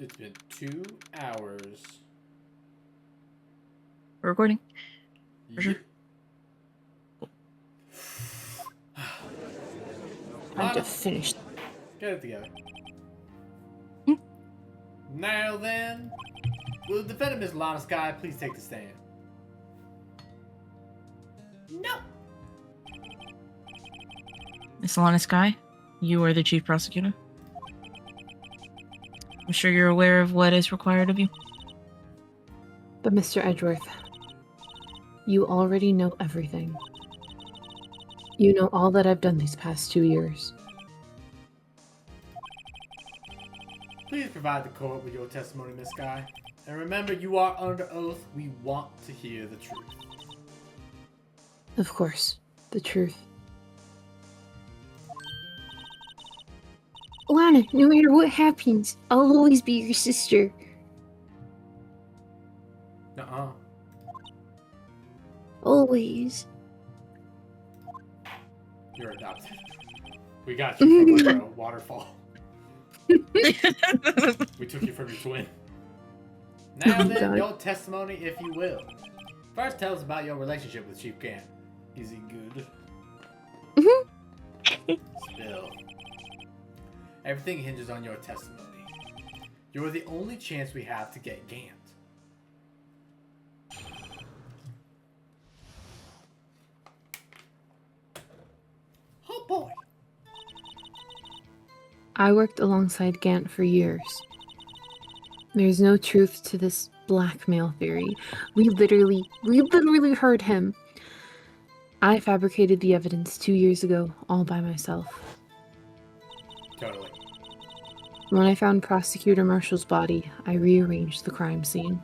It's been 2 hours. We're recording? For sure. Time to finish. Get it together. Hmm? Now then, will the defendant, Miss Lana Sky, please take the stand? No. Miss Alana Sky, you are the chief prosecutor. I'm sure you're aware of what is required of you. But Mr. Edgeworth, you already know everything. You know all that I've done these past 2 years. Please provide the court with your testimony, Miss Sky. And remember, you are under oath. We want to hear the truth. Of course, the truth. Lana, no matter what happens, I'll always be your sister. Nuh-uh. Always. You're adopted. We got you from a waterfall. We took you from your twin. Now then, your testimony, if you will. First, tell us about your relationship with Chief Gant. Is he good? Still. Everything hinges on your testimony. You're the only chance we have to get Gant. Oh boy. I worked alongside Gant for years. There's no truth to this blackmail theory. We literally heard him. I fabricated the evidence 2 years ago, all by myself. Totally. When I found Prosecutor Marshall's body, I rearranged the crime scene.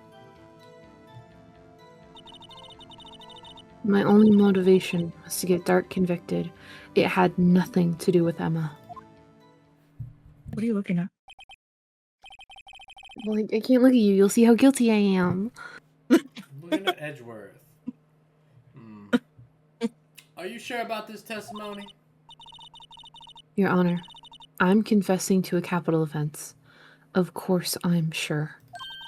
My only motivation was to get Dart convicted. It had nothing to do with Emma. What are you looking at? Well, I can't look at you. You'll see how guilty I am. I'm looking at Edgeworth. Are you sure about this testimony? Your Honor, I'm confessing to a capital offense. Of course I'm sure.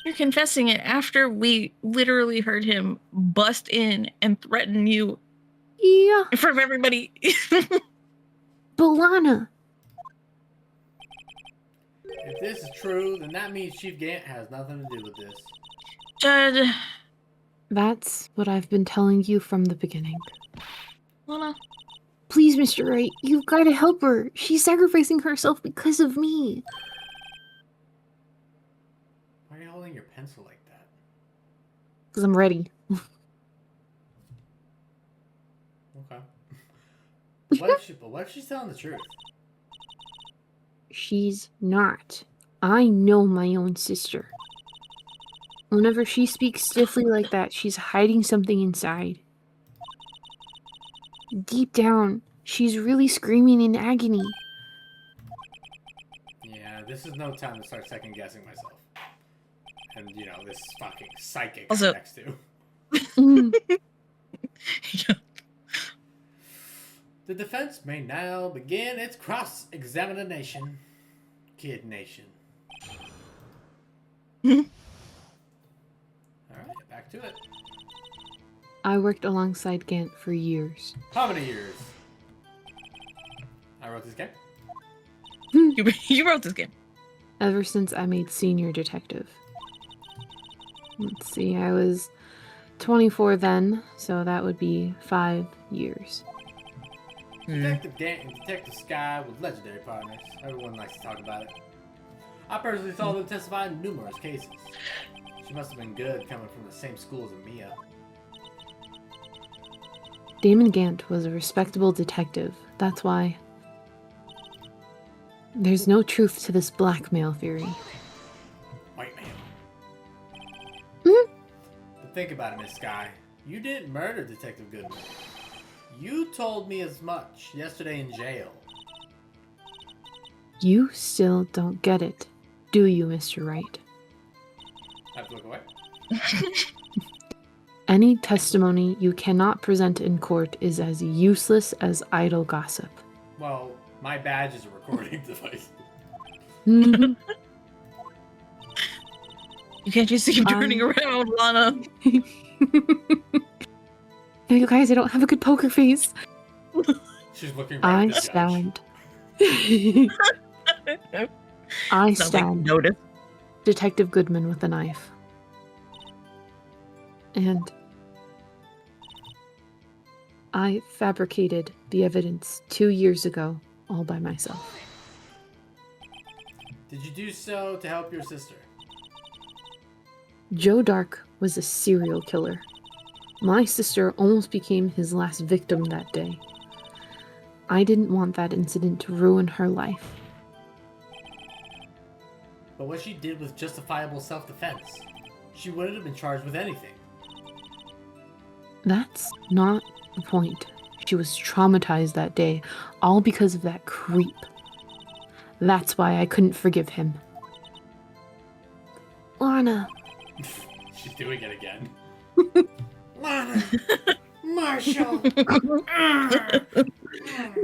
You're confessing it after we literally heard him bust in and threaten you Yeah. in front of everybody. But Lana! If this is true, then that means Chief Gant has nothing to do with this. Judge. That's what I've been telling you from the beginning. Lana. Please, Mr. Wright, you've got to help her. She's sacrificing herself because of me. Why are you holding your pencil like that? Because I'm ready. Okay. What if she's telling the truth? She's not. I know my own sister. Whenever she speaks stiffly like that, she's hiding something inside. Deep down, she's really screaming in agony. Yeah, this is no time to start second guessing myself. And, you know, this fucking psychic Also- I'm next to. The defense may now begin its cross-examination. Kid Nation. Alright, back to it. I worked alongside Gant for years. How many years? I wrote this game. You wrote this game. Ever since I made senior detective. Let's see, I was 24 then, so that would be 5 years. Detective Gant and Detective Sky were legendary partners. Everyone likes to talk about it. I personally saw them testify in numerous cases. She must have been good coming from the same school as Mia. Damon Gant was a respectable detective. That's why. There's no truth to this blackmail theory. White man. Hmm? But think about it, Miss Sky. You didn't murder Detective Goodman. You told me as much yesterday in jail. You still don't get it, do you, Mr. Wright? I have to look away. Any testimony you cannot present in court is as useless as idle gossip. Well, my badge is a recording device. You can't just keep turning around, Lana. You guys, I don't have a good poker face. She's looking right at the judge. I Sounds like stabbed notice. Detective Goodman with a knife. And I fabricated the evidence 2 years ago all by myself. Did you do so to help your sister? Joe Dark was a serial killer. My sister almost became his last victim that day. I didn't want that incident to ruin her life. But what she did was justifiable self-defense. She wouldn't have been charged with anything. That's not the point. She was traumatized that day, all because of that creep. That's why I couldn't forgive him. Lana. She's doing it again. Lana! Marshall!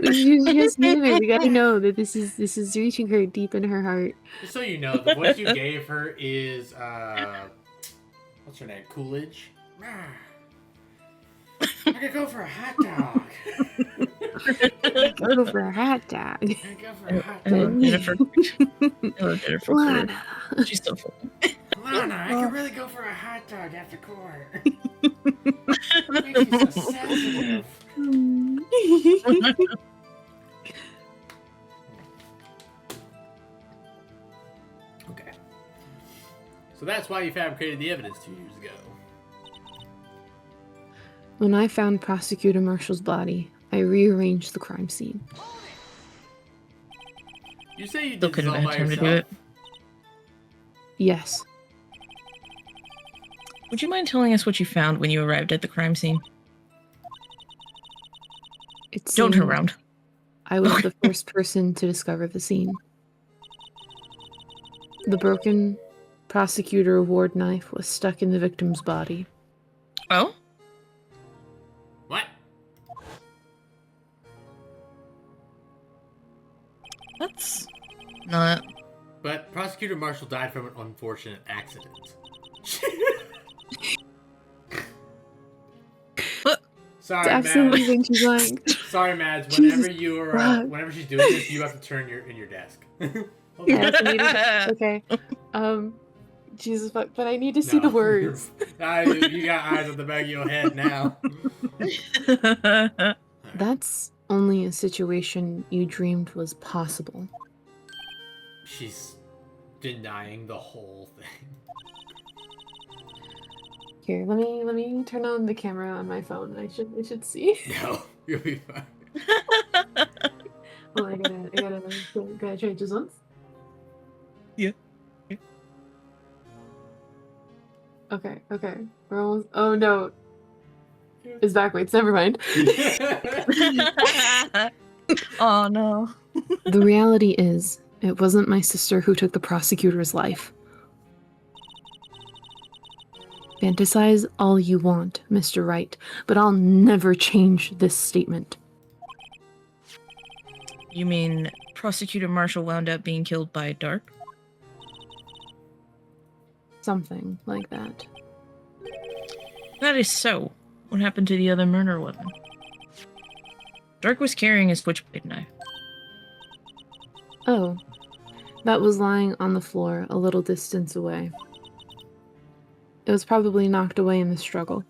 You just knew it. We gotta know that this is reaching her deep in her heart. Just so you know, the voice you gave her is, what's her name? Coolidge? I could go for a hot dog. Go for a hot dog. I could go for a hot I love dog. Jennifer. I love Jennifer. Lana. She's so funny. Lana, I could really go for a hot dog after court. Makes you so sensitive. Okay. So that's why you fabricated the evidence 2 years ago. When I found Prosecutor Marshall's body, I rearranged the crime scene. You say you did Still this couldn't all have by had time to do yourself? it. Yes. Would you mind telling us what you found when you arrived at the crime scene? Don't turn around. I was the first person to discover the scene. The broken prosecutor award knife was stuck in the victim's body. Oh? What? That's not... But Prosecutor Marshall died from an unfortunate accident. Sorry, It's absolutely Mads. when she's lying. Sorry, Mads. Jesus Whenever you are, fuck. whenever she's doing this, you have to turn in your desk. Yes, I need to, okay. Jesus fuck, but I need to see the words. You got eyes on the back of your head now. That's only a situation you dreamed was possible. She's denying the whole thing. Here, let me turn on the camera on my phone. I should see. No, you'll be fine. Oh, I gotta change this once. Yeah. Okay. We're almost. Oh no, it's backwards. Never mind. Oh no. The reality is, it wasn't my sister who took the prosecutor's life. Fantasize all you want, Mr. Wright, but I'll never change this statement. You mean Prosecutor Marshall wound up being killed by Dark? Something like that. That is so. What happened to the other murder weapon? Dark was carrying a switchblade knife. Oh, that was lying on the floor a little distance away. It was probably knocked away in the struggle.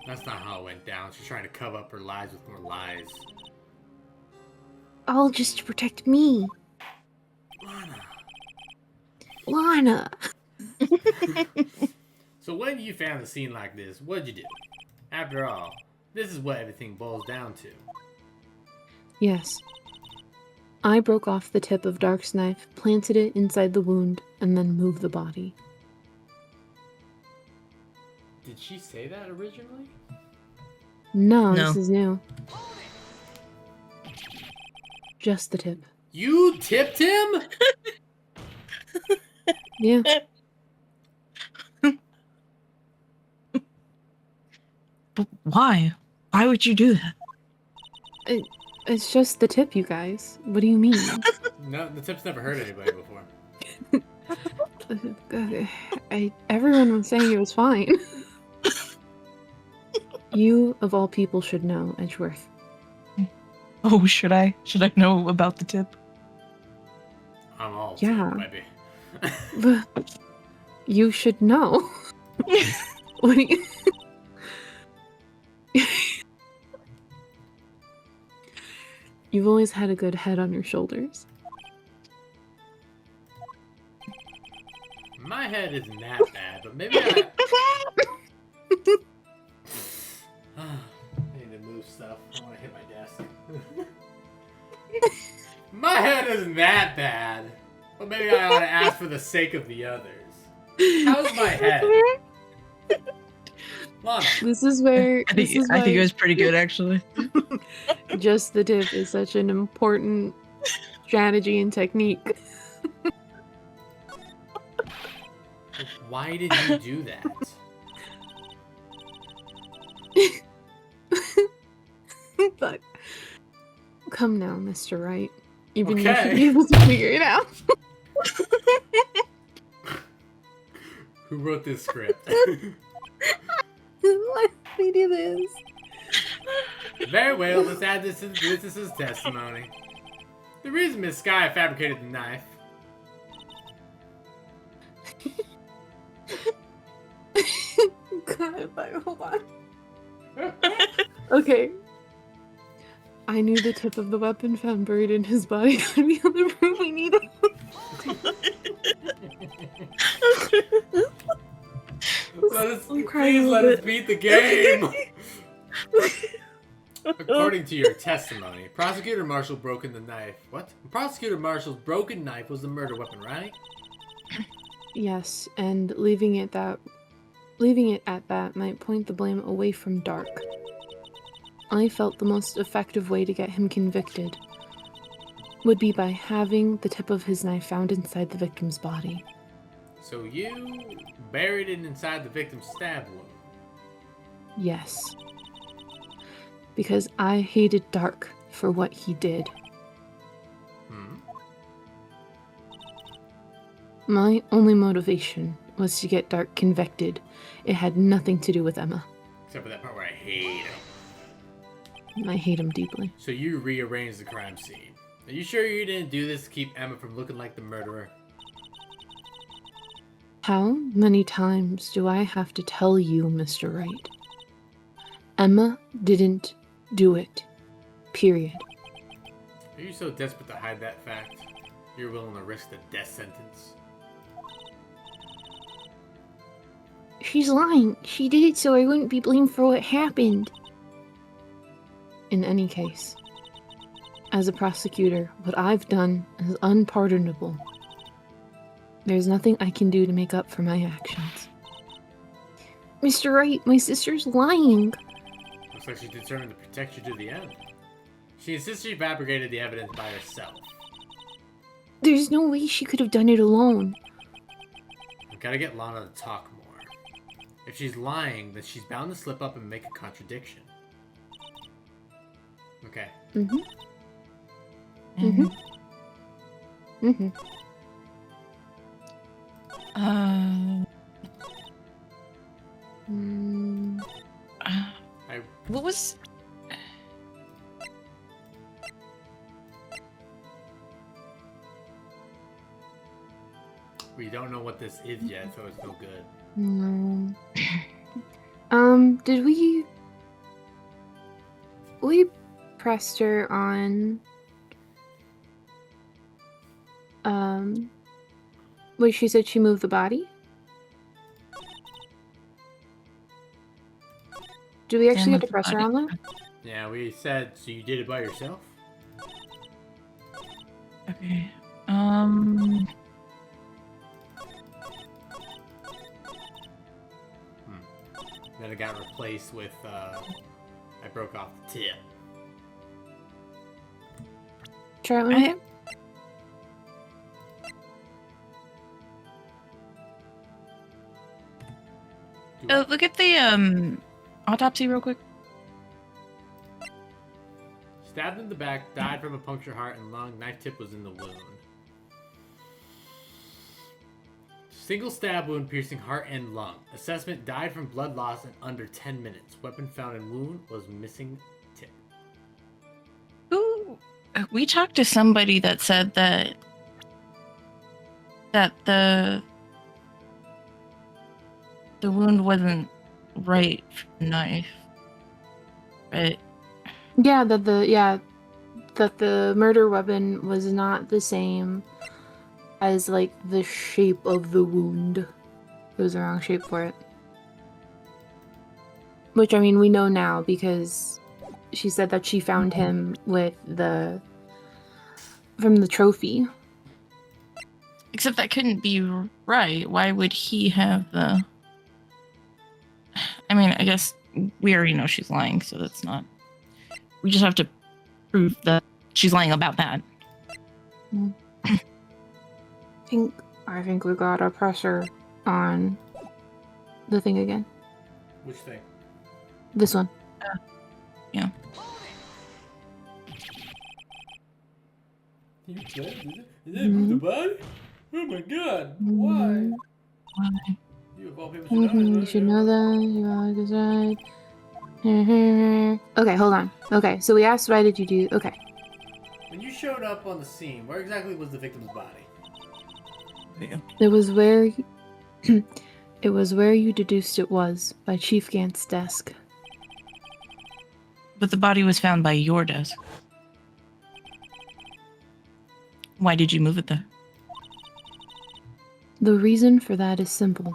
That's not how it went down. She's trying to cover up her lies with more lies. All just to protect me. Lana! So when you found a scene like this, what'd you do? After all, this is what everything boils down to. Yes. I broke off the tip of Dark's knife, planted it inside the wound, and then moved the body. Did she say that originally? No, No. this is new. Just the tip. You tipped him? Yeah. But why? Why would you do that? It's just the tip, you guys. What do you mean? No, the tip's never hurt anybody before. Everyone was saying it was fine. You, of all people, should know, Edgeworth. Oh, should I? Should I know about the tip? I'm all Yeah. tip, baby. You should know. What do you... You've always had a good head on your shoulders. My head isn't that bad, but maybe I need to move stuff. I want to hit my desk. My head isn't that bad, but maybe I ought to ask for the sake of the others. How's my head? Lana. This is where... I think it was pretty good, actually. Just the tip is such an important strategy and technique. Why did you do that? But come now, Mr. Wright. Even you Okay. should be able to figure it out. Who wrote this script? Why did we do this? Very well, let's add this to the witness's testimony. The reason Miss Sky fabricated the knife. God, hold on. Okay. I knew the tip of the weapon found buried in his body could be on the proof we needed. Please let us beat the game! According to your testimony, Prosecutor Marshall broken the knife. What? Prosecutor Marshall's broken knife was the murder weapon, right? Yes, and leaving it at that might point the blame away from Dark. I felt the most effective way to get him convicted would be by having the tip of his knife found inside the victim's body. So you buried it inside the victim's stab wound? Yes. Because I hated Dark for what he did. My only motivation was to get Dark convicted. It had nothing to do with Emma. Except for that part where I hate him. I hate him deeply. So you rearranged the crime scene. Are you sure you didn't do this to keep Emma from looking like the murderer? How many times do I have to tell you, Mr. Wright? Emma didn't do it. Period. Are you so desperate to hide that fact? You're willing to risk the death sentence? She's lying. She did it so I wouldn't be blamed for what happened. In any case, as a prosecutor, what I've done is unpardonable. There's nothing I can do to make up for my actions. Mr. Wright, my sister's lying. Looks like she's determined to protect you to the end. She insists she fabricated the evidence by herself. There's no way she could have done it alone. I've got to get Lana to talk more. If she's lying, then she's bound to slip up and make a contradiction. Okay. Mm-hmm. Mm-hmm. What was... We don't know what this is yet, so it's no good. No. Did we pressed her on wait, she said she moved the body? Do we actually have to press her on that? Yeah, we said, so you did it by yourself? Okay. Then it got replaced with, I broke off the tip. Try it one more time? Look at the, autopsy real quick. Stabbed in the back, died from a punctured heart and lung. Knife tip was in the wound. Single stab wound piercing heart and lung. Assessment died from blood loss in under 10 minutes. Weapon found in wound was missing tip. Ooh, we talked to somebody that said that the wound wasn't right for the knife. Right? Yeah, that the murder weapon was not the same as like the shape of the wound. It was the wrong shape for it. Which I mean we know now because she said that she found him with from the trophy. Except that couldn't be right. Why would he have the... I mean, I guess we already know she's lying, so that's not... We just have to prove that she's lying about that. I think we got a pressure on the thing again. Which thing? This one. Yeah. You dead? Did they move the body? Oh my god! Why? Why? You of all people should know. You should know that. You all decide. Okay, hold on. Okay, so we asked, why did you do... Okay. When you showed up on the scene, where exactly was the victim's body? Yeah. It was where... it was where you deduced it was, by Chief Gant's desk. But the body was found by your desk. Why did you move it there? The reason for that is simple.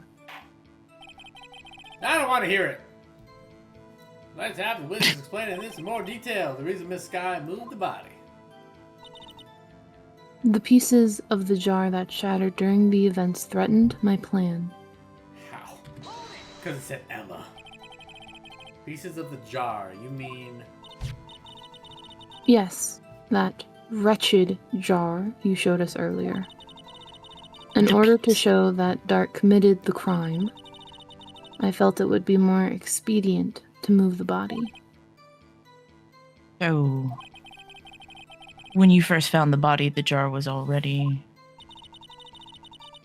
I don't want to hear it. Let's have the witness explaining this in more detail. The reason Miss Sky moved the body. The pieces of the jar that shattered during the events threatened my plan. How? Because it said Emma. Pieces of the jar, you mean... Yes, that wretched jar you showed us earlier. In order to show that Dark committed the crime, I felt it would be more expedient to move the body. So, when you first found the body, the jar was already...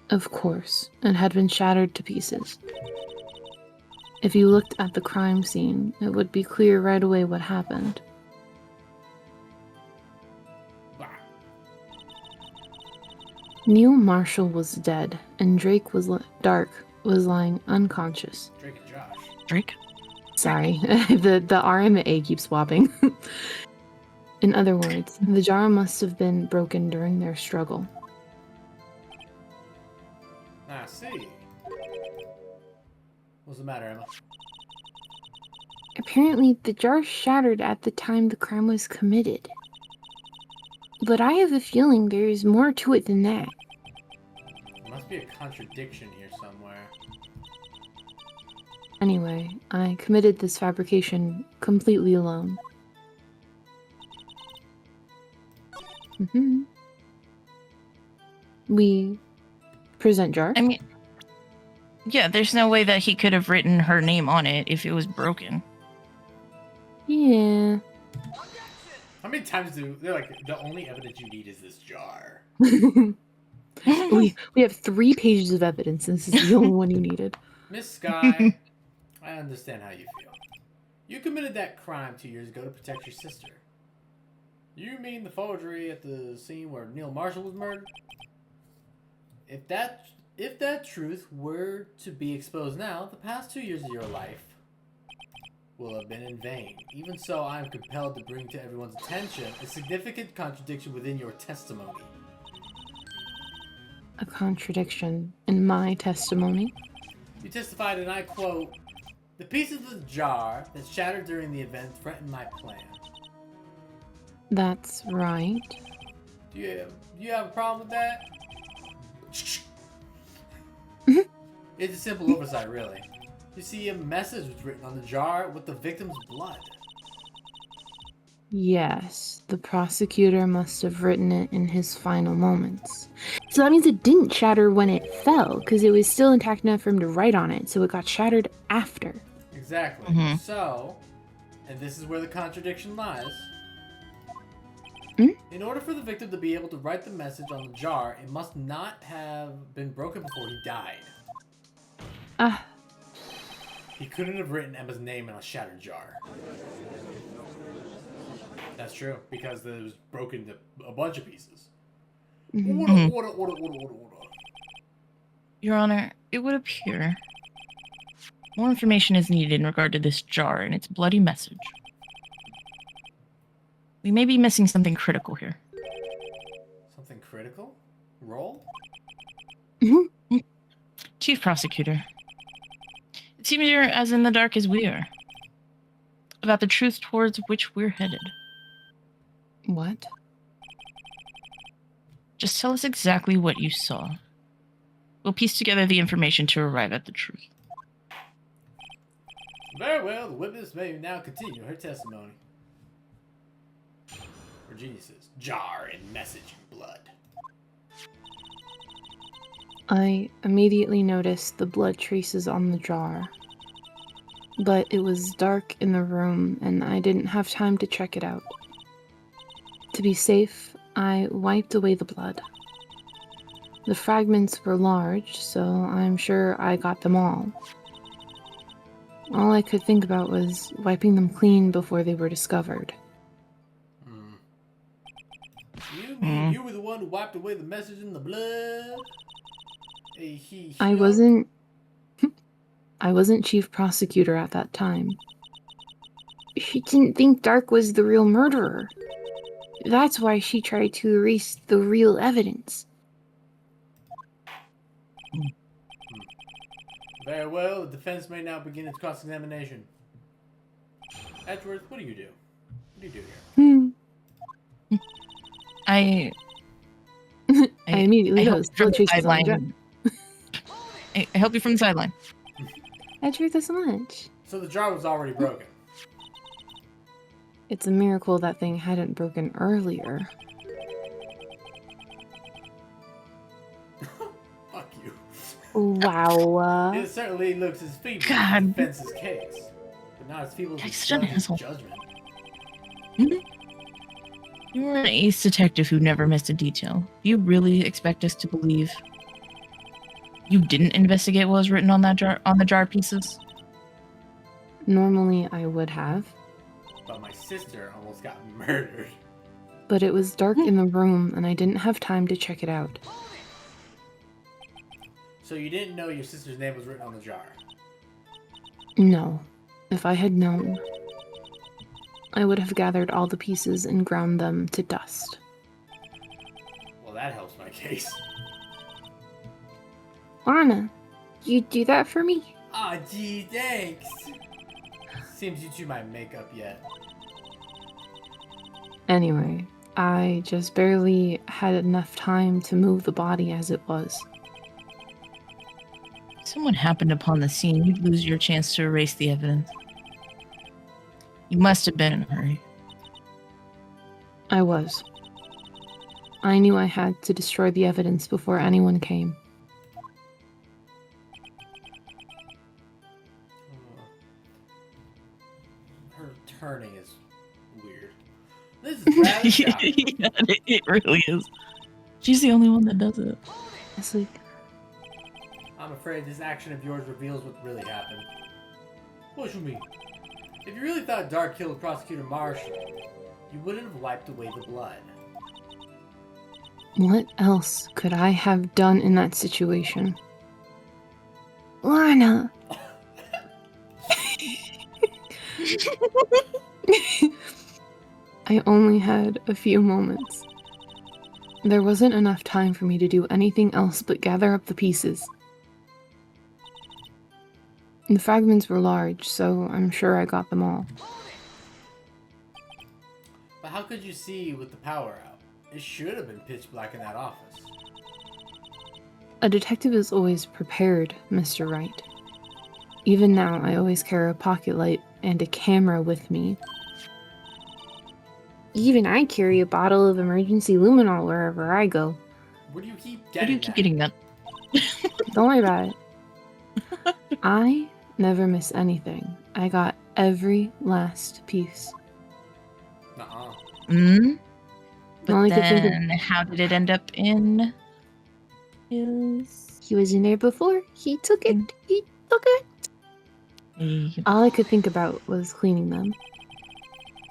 Of course, it had been shattered to pieces. If you looked at the crime scene, it would be clear right away what happened. Neil Marshall was dead, and Dark was lying unconscious. Drake and Josh. Drake? Sorry, the R and the A keep swapping. In other words, the jar must have been broken during their struggle. I see. What's the matter, Emma? Apparently, the jar shattered at the time the crime was committed. But I have a feeling there is more to it than that. There must be a contradiction here somewhere. Anyway, I committed this fabrication completely alone. We present jar. I mean, yeah, there's no way that he could have written her name on it if it was broken. Yeah. How many times they're like, the only evidence you need is this jar? we have 3 pages of evidence, and this is the only one you needed. Miss Sky, I understand how you feel. You committed that crime 2 years ago to protect your sister. You mean the forgery at the scene where Neil Marshall was murdered? If that truth were to be exposed now, the past 2 years of your life will have been in vain. Even so, I am compelled to bring to everyone's attention a significant contradiction within your testimony. A contradiction in my testimony? You testified, and I quote, "The pieces of the jar that shattered during the event threatened my plan." That's right. Do you have a problem with that? It's a simple oversight, really. You see, a message was written on the jar with the victim's blood. Yes, the prosecutor must have written it in his final moments. So that means it didn't shatter when it fell, because it was still intact enough for him to write on it, so it got shattered after. Exactly. So, and this is where the contradiction lies. In order for the victim to be able to write the message on the jar, it must not have been broken before he died. Ah, He couldn't have written Emma's name in a shattered jar. That's true, because it was broken to a bunch of pieces. mhm. Order. Your Honor, it would appear more information is needed in regard to this jar and its bloody message. We may be missing something critical here. Something critical? Roll? Chief Prosecutor, it seems you're as in the dark as we are about the truth towards which we're headed. What? Just tell us exactly what you saw. We'll piece together the information to arrive at the truth. Very well, the witness may now continue her testimony. Virginia says, jar and message in blood. I immediately noticed the blood traces on the jar. But it was dark in the room and I didn't have time to check it out. To be safe, I wiped away the blood. The fragments were large, so I'm sure I got them all. All I could think about was wiping them clean before they were discovered. You mean you were the one who wiped away the message in the blood? I wasn't chief prosecutor at that time. She didn't think Dark was the real murderer. That's why she tried to erase the real evidence. Very well, the defense may now begin its cross-examination. Edgeworth, what do you do? What do you do here? I immediately goes. From the sideline. I help you from the sideline. Edgeworth this much. So the jar was already broken. It's a miracle that thing hadn't broken earlier. Fuck you. Wow. It certainly looks as feeble God. as the defense's case, but not as feeble as the Such an judge's asshole. judgment. You were an ace detective who never missed a detail. Do you really expect us to believe you didn't investigate what was written on that jar, on the jar pieces? Normally I would have, But my sister almost got murdered. but it was dark in the room and I didn't have time to check it out. So you didn't know your sister's name was written on the jar? No. If I had known, I would have gathered all the pieces and ground them to dust. Well, that helps my case. Lana, you do that for me? Aw, gee, thanks. Seems you two might make up yet. Anyway, I just barely had enough time to move the body as it was. If someone happened upon the scene, you'd lose your chance to erase the evidence. You must have been in a hurry. I was. I knew I had to destroy the evidence before anyone came. Her turning is weird. This is rather shocking. Yeah, it really is. She's the only one that does it. It's like, I'm afraid this action of yours reveals what really happened. What you mean? If you really thought Dark killed Prosecutor Marshall, you wouldn't have wiped away the blood. what else could I have done in that situation? Lana! I only had a few moments. There wasn't enough time for me to do anything else but gather up the pieces. The fragments were large, so I'm sure I got them all. But how could you see with the power out? It should have been pitch black in that office. A detective is always prepared, Mr. Wright. Even now, I always carry a pocket light and a camera with me. Even I carry a bottle of emergency luminol wherever I go. Where do you keep Where do getting you keep that? getting that? Don't worry about it. I never miss anything. I got every last piece. Nuh-uh. But All I could think of- then, how did it end up in his... He was in there before. He took it. He took it. Hey, All I could think about was cleaning them.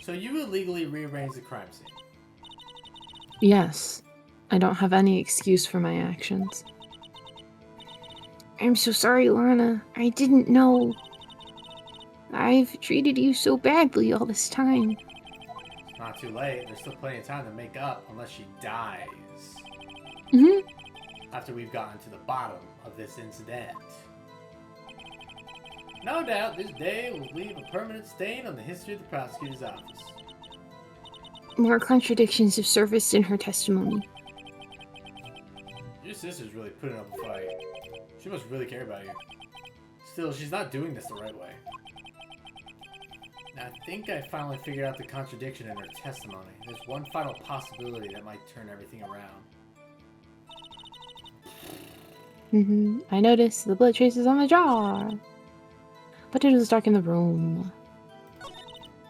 So you illegally rearranged the crime scene. Yes. I don't have any excuse for my actions. I'm so sorry, Lana. I didn't know. I've treated you so badly all this time. It's not too late. There's still plenty of time to make up unless she dies. Mm-hmm. After we've gotten to the bottom of this incident. No doubt this day will leave a permanent stain on the history of the prosecutor's office. More contradictions have surfaced in her testimony. Your sister's really putting up a fight. She must really care about you. Still, she's not doing this the right way. Now, I think I finally figured out the contradiction in her testimony. There's one final possibility that might turn everything around. Mm-hmm. I noticed the blood traces on the jar. But it was dark in the room.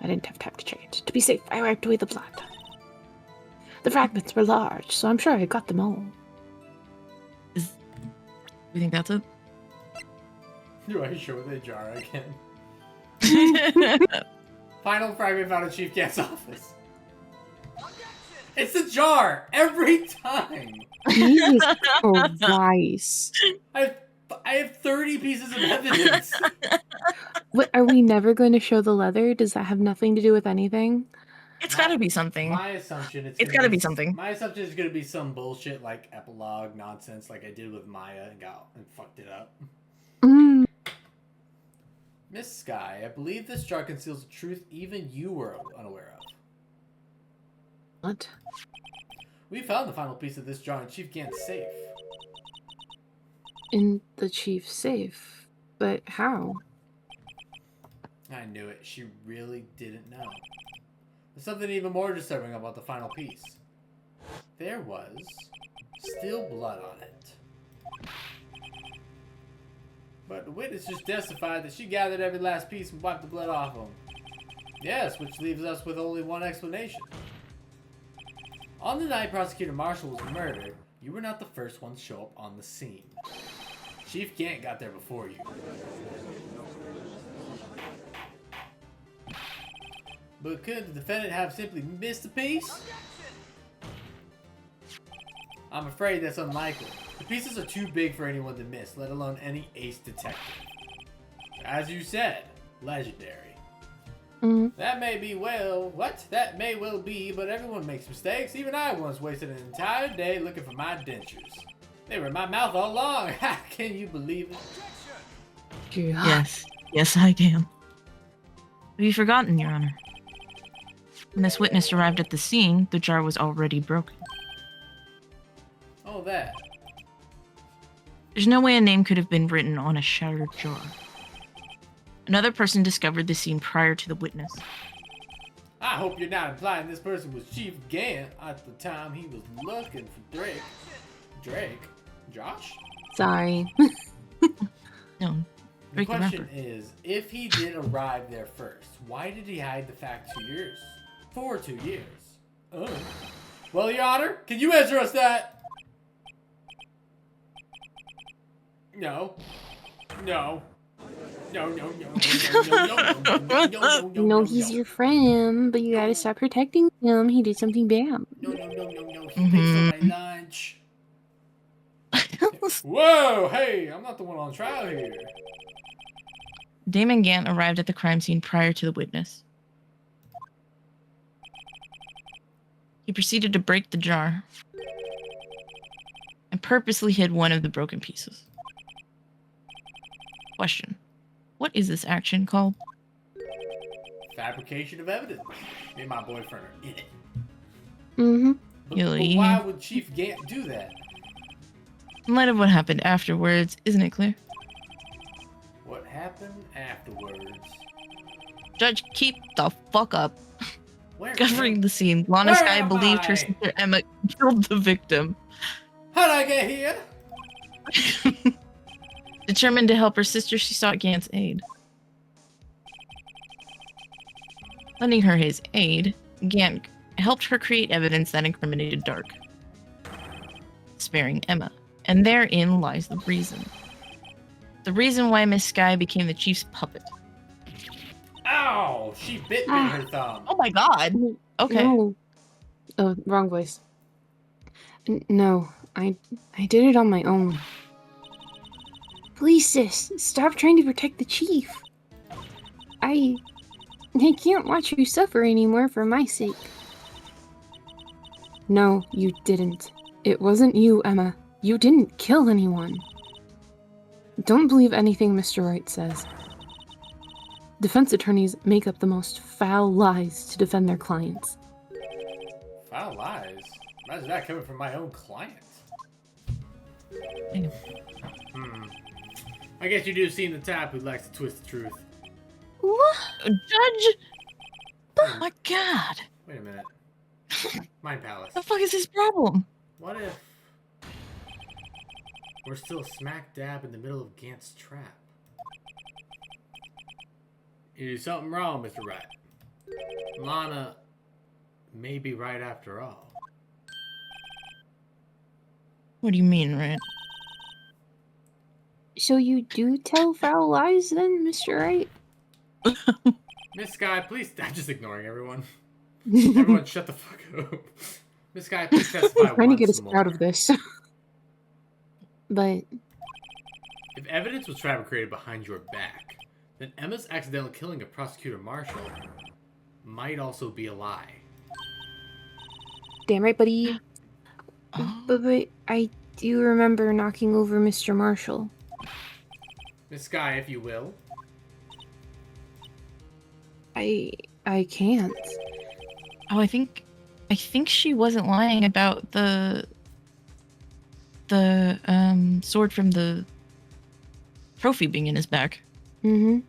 I didn't have time to check it. To be safe, I wiped away the blood. The fragments were large, so I'm sure I got them all. you think that's it? Do I show the jar again? Final fragment found in Chief Gant's office. It's the jar! Every time! Jesus Christ. I have 30 pieces of evidence! What, are we never going to show the leather? Does that have nothing to do with anything? It's gotta be something. My assumption It's gotta be something. My assumption is gonna be some bullshit like epilogue nonsense like I did with Maya and fucked it up. Mm. Miss Sky, I believe this jar conceals a truth even you were unaware of. What? We found the final piece of this jar in Chief Gant's safe. In the chief's safe? But how? I knew it. She really didn't know. There's something even more disturbing about the final piece. There was still blood on it. But the witness just testified that she gathered every last piece and wiped the blood off them. Yes, which leaves us with only one explanation. On the night Prosecutor Marshall was murdered, you were not the first one to show up on the scene. Chief Gant got there before you. But could the defendant have simply missed a piece? I'm afraid that's unlikely. The pieces are too big for anyone to miss, let alone any ace detective. As you said, legendary. Mm. That may be that may well be, but everyone makes mistakes. Even I once wasted an entire day looking for my dentures. They were in my mouth all along. Can you believe it? Yes. Yes, I can. Have you forgotten, Your Honor? When this witness arrived at the scene, the jar was already broken. Oh, that. There's no way a name could have been written on a shattered jar. Another person discovered the scene prior to the witness. I hope you're not implying this person was Chief Gant at the time he was looking for Drake. Drake? Josh? Sorry. No. The Drake the question rapper. is, if he did arrive there first, why did he hide the fact 2 years? For 2 years. Oh. Well, Your Honor, can you answer us that? No. No. No, no, no, no, no, no, no, no, no, No, he's your friend, but you gotta stop protecting him. He did something bad. No, no, no, no, no. He pays for my lunch. Whoa, hey, I'm not the one on trial here. Damon Gant arrived at the crime scene prior to the witness. He proceeded to break the jar and purposely hid one of the broken pieces. Question. What is this action called? Fabrication of evidence. Me and my boyfriend are in it. Mm-hmm. But Really? why would Chief Gant do that? In light of what happened afterwards, isn't it clear? What happened afterwards? Judge, keep the fuck up. Where? Discovering the scene, Lana Where Sky am believed her I? sister Emma killed the victim. How'd I get here? Determined to help her sister, she sought Gant's aid. Lending her his aid, Gant I helped her create evidence that incriminated Dark, sparing Emma. And therein lies the reason. The reason why Miss Sky became the chief's puppet. Ow! She bit her thumb. Oh my god. Okay. No. Oh, wrong voice. No, I did it on my own. Please, sis, stop trying to protect the chief. I can't watch you suffer anymore for my sake. No, you didn't. It wasn't you, Emma. You didn't kill anyone. Don't believe anything Mr. Wright says. Defense attorneys make up the most foul lies to defend their clients. Foul lies? Imagine that coming from my own client. I guess you do seem the type who likes to twist the truth. What? Judge? Oh my god. Wait a minute. Mind Palace. What the fuck is his problem? What if we're still smack dab in the middle of Gant's trap? You do something wrong, Mr. Wright. Lana may be right after all. What do you mean, right? So you do tell foul lies then, Mr. Wright? Miss Sky, please. I'm just ignoring everyone. Everyone, shut the fuck up. Miss Sky, please testify. I'm trying to get us more. out of this. But if evidence was fabricated behind your back, then Emma's accidental killing of Prosecutor Marshall might also be a lie. damn right, buddy. But I do remember knocking over Mr. Marshall. Miss Sky, if you will. I can't. Oh, I think she wasn't lying about the sword from the trophy being in his back. Mm-hmm.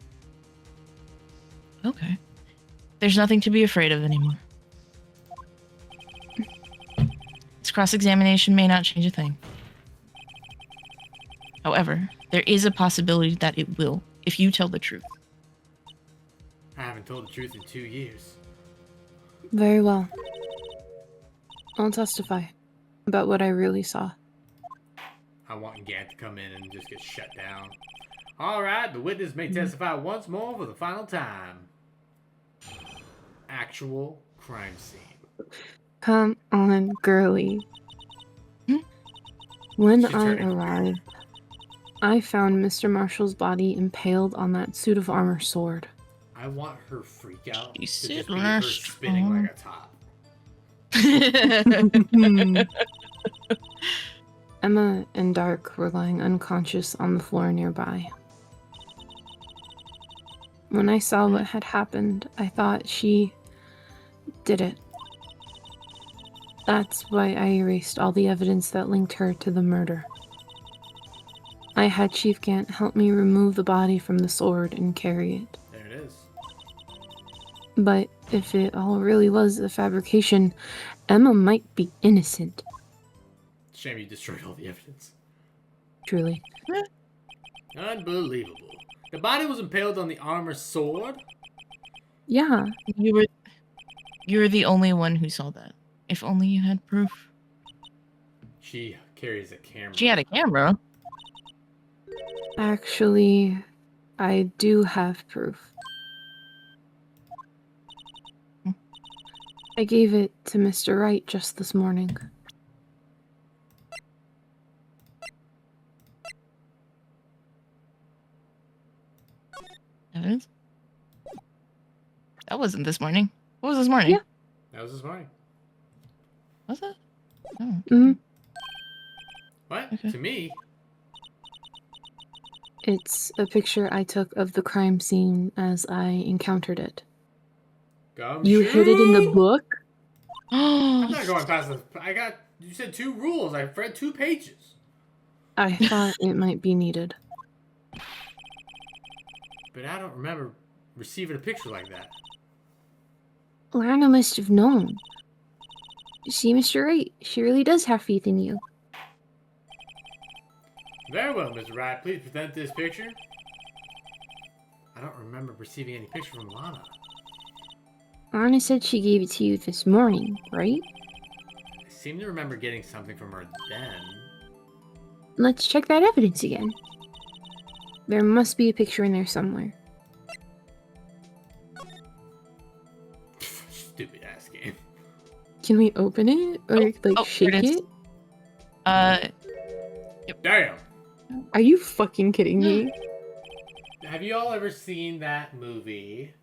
Okay. There's nothing to be afraid of anymore. This cross-examination may not change a thing. However, there is a possibility that it will, if you tell the truth. I haven't told the truth in 2 years. Very well. I'll testify about what I really saw. I want Gant to come in and just get shut down. Alright, the witness may testify once more for the final time. Actual crime scene. Come on, girly. When She's I turning. arrived, I found Mr. Marshall's body impaled on that suit of armor sword. I want her freak out You to sit just be her last spinning time. like a top. Emma and Dark were lying unconscious on the floor nearby. When I saw what had happened, I thought she did it. That's why I erased all the evidence that linked her to the murder. I had Chief Gant help me remove the body from the sword and carry it. There it is. But if it all really was a fabrication, Emma might be innocent. Shame you destroyed all the evidence. Truly. Unbelievable. The body was impaled on the armor sword? Yeah. You were the only one who saw that. If only you had proof. She carries a camera. She had a camera. Actually, I do have proof. I gave it to Mr. Wright just this morning. Evidence? That wasn't this morning. What was this morning? Yeah. That was this morning. Was it? Oh. Mm-hmm. What? Okay. To me? It's a picture I took of the crime scene as I encountered it. You hid it in the book? I'm not going past the... You said 2 rules. I've read 2 pages. I thought it might be needed. But I don't remember receiving a picture like that. Lana must have known. See, Mr. Wright, she really does have faith in you. Very well, Mr. Wright. Please present this picture. I don't remember receiving any picture from Lana. Anna said she gave it to you this morning, right? I seem to remember getting something from her then. Let's check that evidence again. There must be a picture in there somewhere. Stupid ass game. Can we open it? Or, shake here it is. it? Damn! Are you fucking kidding me? Have you all ever seen that movie?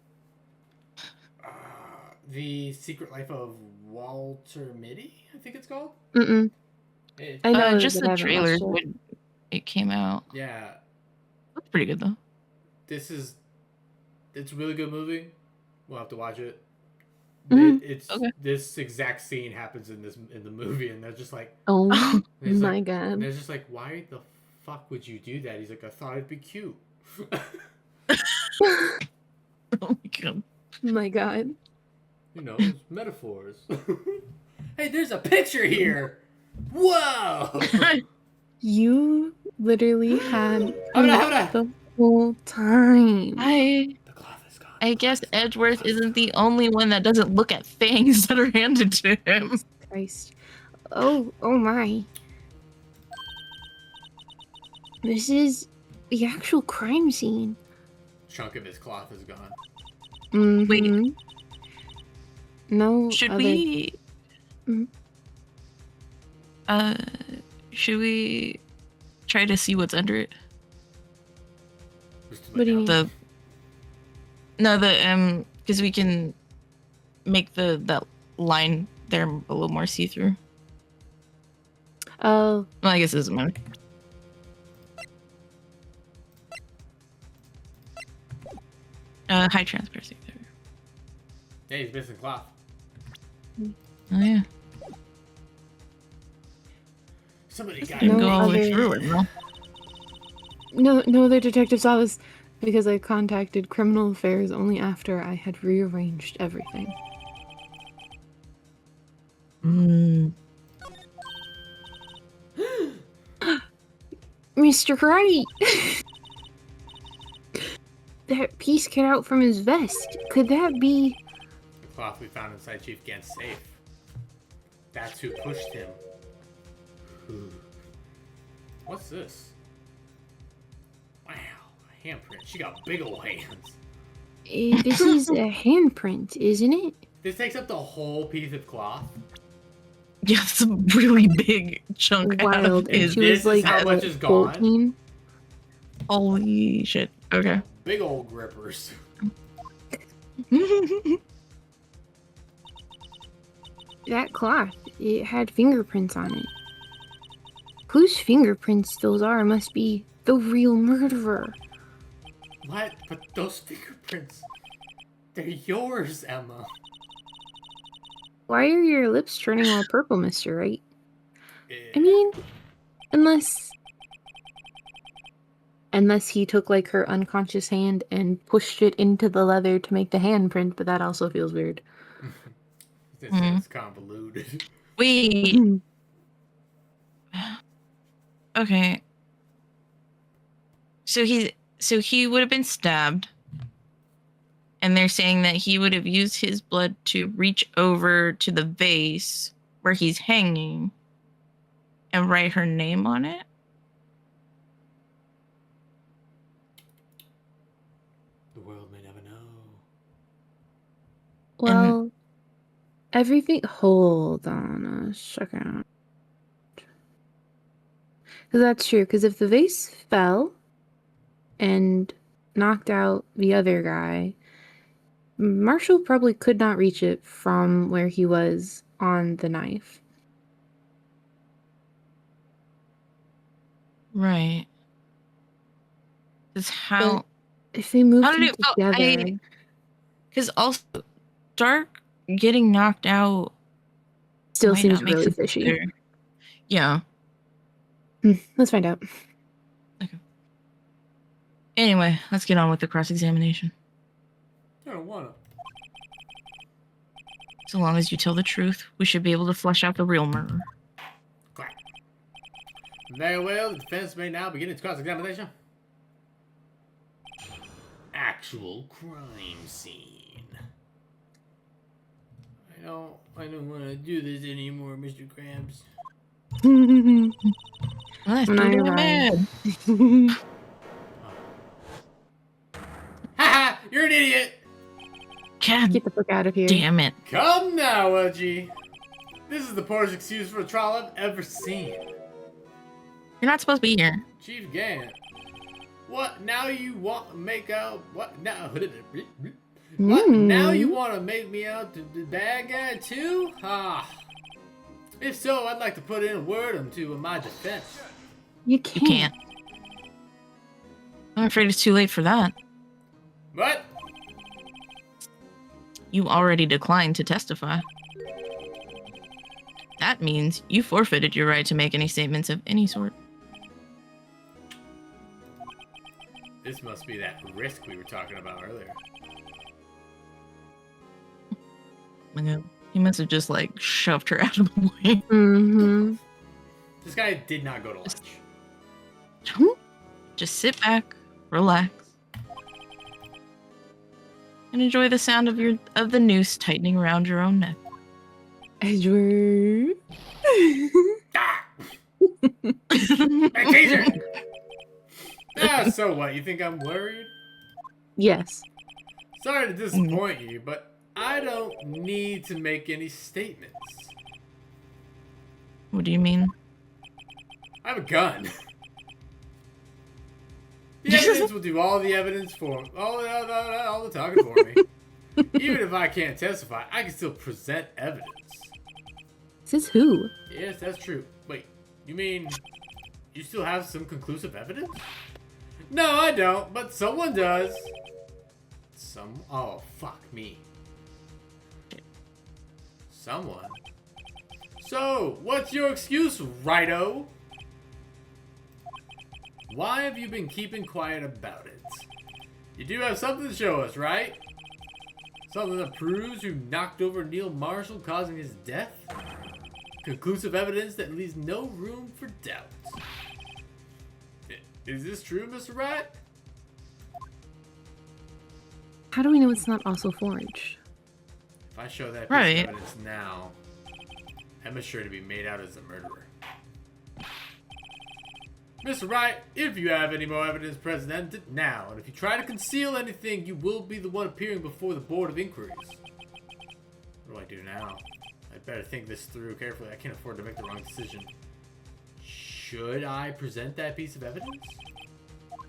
The Secret Life of Walter Mitty, I think it's called? Mm-mm. I know just but the I haven't trailers watched it. when it came out. Yeah. That's pretty good, though. It's a really good movie. We'll have to watch it. Mhm. It's Okay. This exact scene happens in the movie, and they're just like, Oh and my and god. they're just like, why the fuck would you do that? He's like, I thought it'd be cute. Oh my god. My god. You know, it's metaphors. Hey, there's a picture here. Whoa! You literally had Hold on. the whole time. The cloth is gone. I guess Edgeworth isn't the only one that doesn't look at things that are handed to him. Christ. Oh my. This is the actual crime scene. Chunk of his cloth is gone. Mm-hmm. Wait. No. Should other... we? Mhm. Should we try to see what's under it? What do you mean? Because we can make that line there a little more see-through. Oh. Well, I guess it doesn't matter. High transparency. Yeah, he's missing cloth. Oh yeah. Somebody got Didn't him. go all the way other- through it, no? No other detective saw this because I contacted criminal affairs only after I had rearranged everything. Mm. Mr. Wright! That piece cut out from his vest. Could that be... The cloth we found inside Chief Gant's safe. That's who pushed him. What's this? Wow, a handprint. She got big ol' hands. This is a handprint, isn't it? This takes up the whole piece of cloth. Yeah, it's a really big chunk out of Wild. And his. she This was is like how much is gone? 14. Holy shit. Okay. Big old grippers. That cloth, it had fingerprints on it. Whose fingerprints those are must be the real murderer. What? But those fingerprints, they're yours, Emma. Why are your lips turning all purple, Mr. Wright? Eh, I mean, unless he took like her unconscious hand and pushed it into the leather to make the handprint, but that also feels weird. this is convoluted. Wait. Okay. So he would have been stabbed. And they're saying that he would have used his blood to reach over to the vase where he's hanging and write her name on it. The world may never know. Well, everything. Hold on a second. Because that's true. Because if the vase fell and knocked out the other guy, Marshall probably could not reach it from where he was on the knife. Right. Is how. But if they moved How did them it feel? together, Because also, Dark getting knocked out still might seems not make really sense fishy. either. Yeah. Let's find out. Anyway, let's get on with the cross-examination. I don't wanna. So long as you tell the truth, we should be able to flesh out the real murderer. Quack. Very well, the defense may now begin its cross-examination. Actual crime scene. don't want to do this anymore, Mr. Krabs. Well, that's When I too arrived. bad. Haha, you're an idiot! God Get the fuck out of here. damn it. Come now, Edgy. This is the poorest excuse for a trial I've ever seen. You're not supposed to be here. Chief Gant. What, now you want to make out... What, now... What, now you want to make me out the bad guy too? Ah. If so, I'd like to put in a word or two in my defense. You You can't. can't. I'm afraid it's too late for that. What? You already declined to testify. That means you forfeited your right to make any statements of any sort. This must be that risk we were talking about earlier. My God. He must have just like shoved her out of the way. Mm-hmm. This guy did not go to lunch. Just sit back, relax, and enjoy the sound of the noose tightening around your own neck. Edward. Ah! Hey, taser! Ah, so what? You think I'm worried? Yes. Sorry to disappoint you, but I don't need to make any statements. What do you mean? I have a gun. The evidence will do all the evidence for all the talking for me. Even if I can't testify, I can still present evidence. Says who? Yes, that's true. Wait, you mean you still have some conclusive evidence? No, I don't, but someone does. Oh, fuck me. Someone. So, what's your excuse, Righto? Why have you been keeping quiet about it? You do have something to show us, right? Something that proves you knocked over Neil Marshall, causing his death? Conclusive evidence that leaves no room for doubt. Is this true, Mr. Wright? How do we know it's not also forged? If I show that piece Right. of evidence now, Emma's sure to be made out as a murderer. Mr. Wright, if you have any more evidence, present it now. And if you try to conceal anything, you will be the one appearing before the Board of Inquiries. What do I do now? I better think this through carefully. I can't afford to make the wrong decision. Should I present that piece of evidence?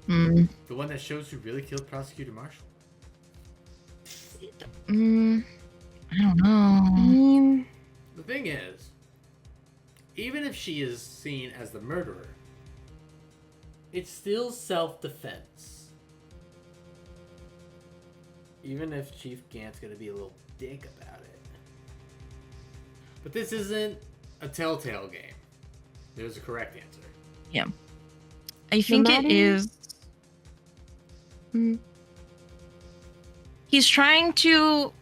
Hmm. The one that shows who really killed Prosecutor Marshall? I don't I know. mean, The thing is, even if she is seen as the murderer, it's still self-defense. Even if Chief Gant's gonna be a little dick about it. But this isn't a telltale game. There's a correct answer. Yeah. I think it matter- is. mm, He's trying to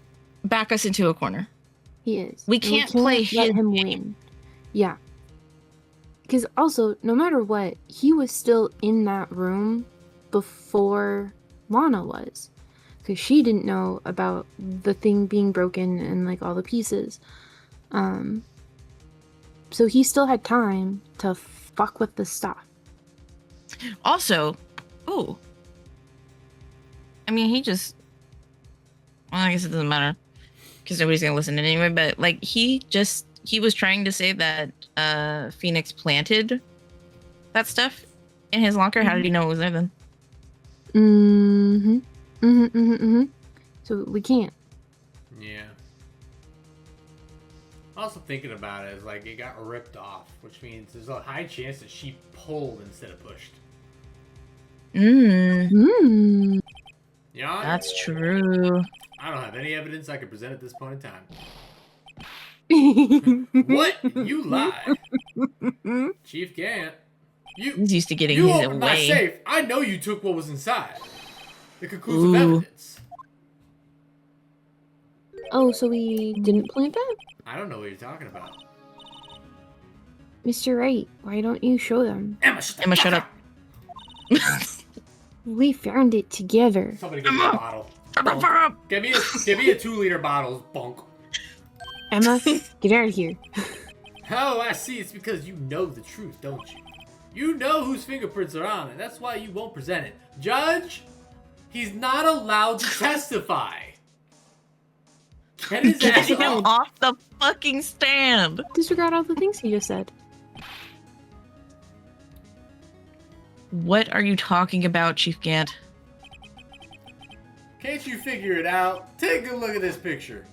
back us into a corner. he is. We And can't play let his him game. win. Yeah. Because also, no matter what, he was still in that room before Lana was. Because she didn't know about the thing being broken and like all the pieces. So he still had time to fuck with the stuff. Also, oh. I mean, he just. Well, I guess it doesn't matter. Because nobody's going to listen anyway. But, like, he was trying to say that Phoenix planted that stuff in his locker. How did he know it was there then? So we can't. Yeah. Also thinking about it is like it got ripped off, which means there's a high chance that she pulled instead of pushed. Mm. Yeah, That's true. I don't have any evidence I can present at this point in time. What? You lie. Chief Gant. He's used to getting You his opened my way. safe. I know you took what was inside. The conclusive Ooh. evidence. Oh, so we didn't plant that? I don't know what you're talking about. Mr. Wright, why don't you show them? Emma, Shut up. We found it together. Somebody give me a bottle. Give me a 2-liter bottle, bunk. Emma, get out of here. Oh, I see. It's because you know the truth, don't you? You know whose fingerprints are on it. That's why you won't present it. Judge, he's not allowed to testify. Get his ass Get him off. off the fucking stand. Disregard all the things he just said. What are you talking about, Chief Gant? Can't you figure it out? Take a look at this picture.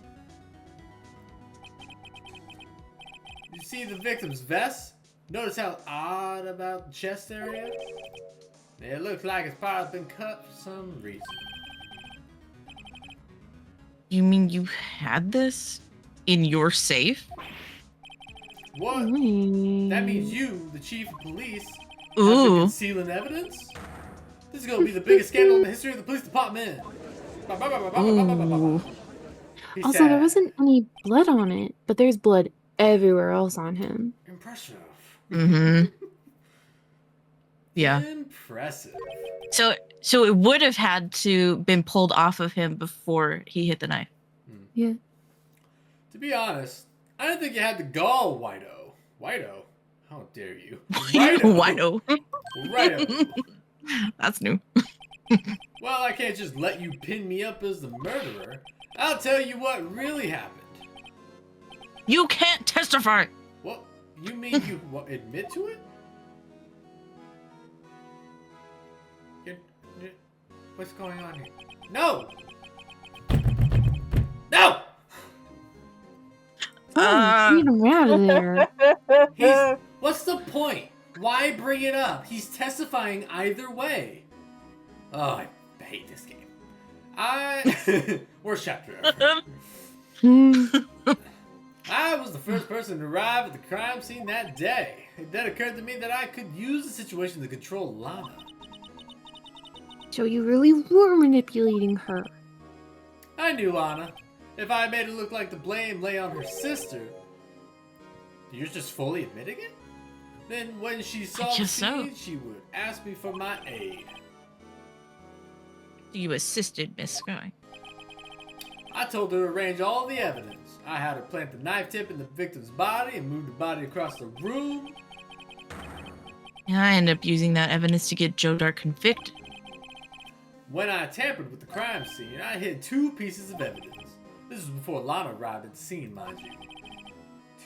You see the victim's vest? Notice how odd about the chest area? It looks like it's probably been cut for some reason. You mean you had this in your safe? What? That means you, the chief of police, have been Ooh. concealing evidence? This is gonna be the biggest scandal in the history of the police department. Ooh. He Also, said, there wasn't any blood on it, but there's blood everywhere else on him. Impressive. Mm-hmm. Yeah. Impressive. So it would have had to been pulled off of him before he hit the knife. Yeah. To be honest, I didn't think you had the gall, Whiteo. Whiteo? How dare you? Whiteo. Whiteo. That's new. Well, I can't just let you pin me up as the murderer. I'll tell you what really happened. You can't testify. What? You mean you admit to it? What's going on here? No! No! Get him out of there. What's the point? Why bring it up? He's testifying either way. Oh, I hate this game. Worst chapter ever. I was the first person to arrive at the crime scene that day. It then occurred to me that I could use the situation to control Lana. So you really were manipulating her. I knew Lana. If I made it look like the blame lay on her sister, you're just fully admitting it? Then when she saw the scene, she would ask me for my aid. You assisted Miss Sky. I told her to arrange all the evidence. I had her plant the knife tip in the victim's body and move the body across the room. And I ended up using that evidence to get Joe Dark convicted. When I tampered with the crime scene, I hid 2 pieces of evidence. This was before Lana arrived at the scene, mind you.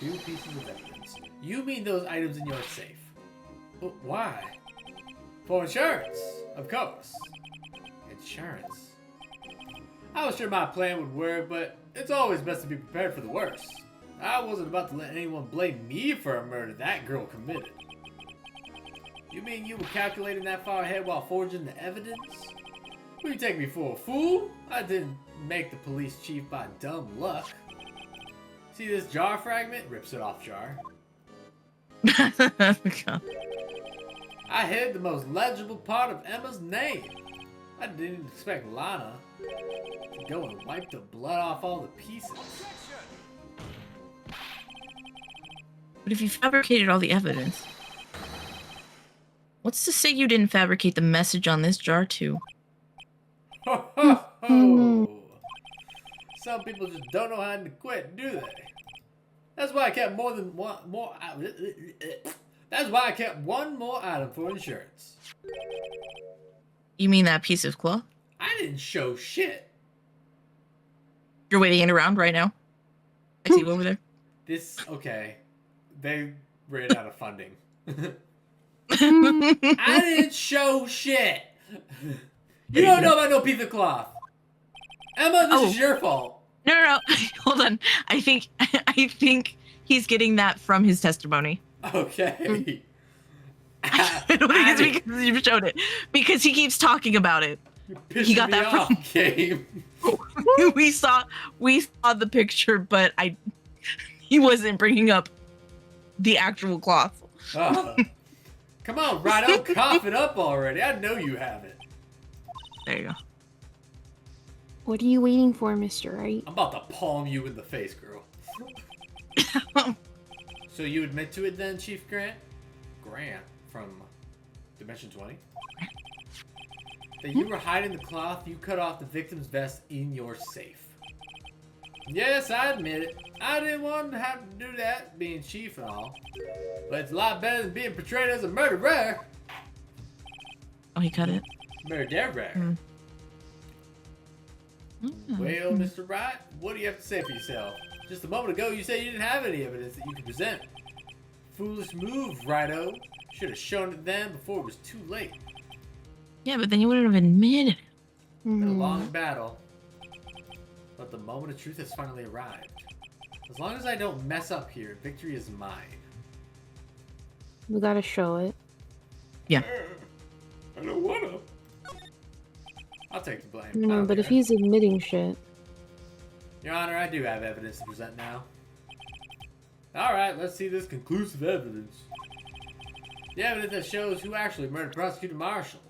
2 pieces of evidence. You mean those items in your safe? But why? For insurance, of course. Insurance. I was sure my plan would work, but it's always best to be prepared for the worst. I wasn't about to let anyone blame me for a murder that girl committed. You mean you were calculating that far ahead while forging the evidence? Will you take me for a fool? I didn't make the police chief by dumb luck. See this jar fragment? Rips it off jar. I hid the most legible part of Emma's name. I didn't expect Lana to go and wipe the blood off all the pieces. But if you fabricated all the evidence, what's to say you didn't fabricate the message on this jar too? Ho ho ho! Some people just don't know how to quit, do they? That's why I kept That's why I kept one more item for insurance. You mean that piece of cloth? I didn't show shit. You're waving it around right now. I see you over there. Okay. They ran out of funding. I didn't show shit. You don't know about no piece of cloth. Emma, this is your fault. No. Hold on. I think he's getting that from his testimony. Okay. I don't think it's because you showed it. Because he keeps talking about it. He got that from game. we saw the picture, but he wasn't bringing up the actual cloth. Come on, Wright, don't cough it up already. I know you have it. There you go. What are you waiting for, Mr. Wright? I'm about to palm you in the face, girl. So you admit to it then, Chief Grant? Grant from Dimension 20? That you were hiding the cloth you cut off the victim's vest in your safe. Yes, I admit it. I didn't want to have to do that, being chief and all. But it's a lot better than being portrayed as a murderer. Oh, he cut it. Murderer. Mm. Well, Mr. Wright, what do you have to say for yourself? Just a moment ago, you said you didn't have any evidence that you could present. Foolish move, Righto. Should have shown it then before it was too late. Yeah, but then you wouldn't have admitted it. It's been a long battle. But the moment of truth has finally arrived. As long as I don't mess up here, victory is mine. We gotta show it. Yeah. I don't wanna. I'll take the blame. I No, don't but if care. he's admitting shit. Your Honor, I do have evidence to present now. Alright, let's see this conclusive evidence. The evidence that shows who actually murdered Prosecutor Marshall.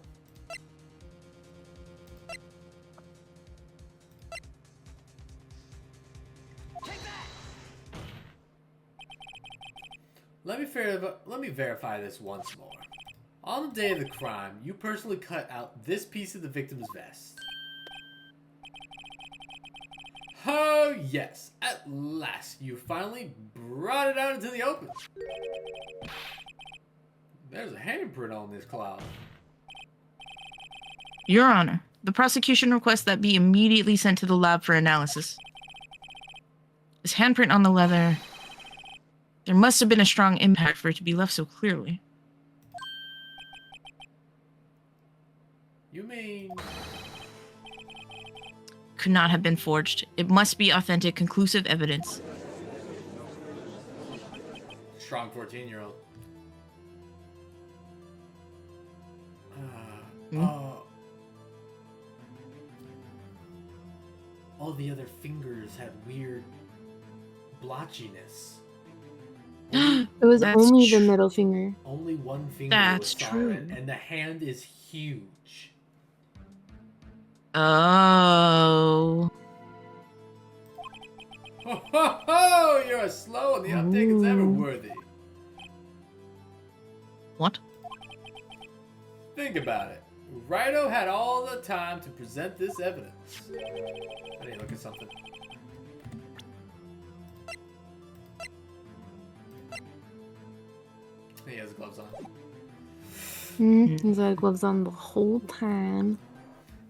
Let me verify this once more. On the day of the crime, you personally cut out this piece of the victim's vest. Oh yes, at last you finally brought it out into the open. There's a handprint on this cloth. Your Honor, the prosecution requests that be immediately sent to the lab for analysis. This handprint on the leather... There must have been a strong impact for it to be left so clearly. You mean... Could not have been forged. It must be authentic, conclusive evidence. Strong 14-year-old. All the other fingers had weird blotchiness. It was That's only the tr- middle finger. Only one finger That's was true. solid, and the hand is huge. Oh. Ho ho ho! You're as slow on the uptake as ever Ooh. worthy. What? Think about it. Righto had all the time to present this evidence. I need to look at something. He has gloves on. He's had gloves on the whole time.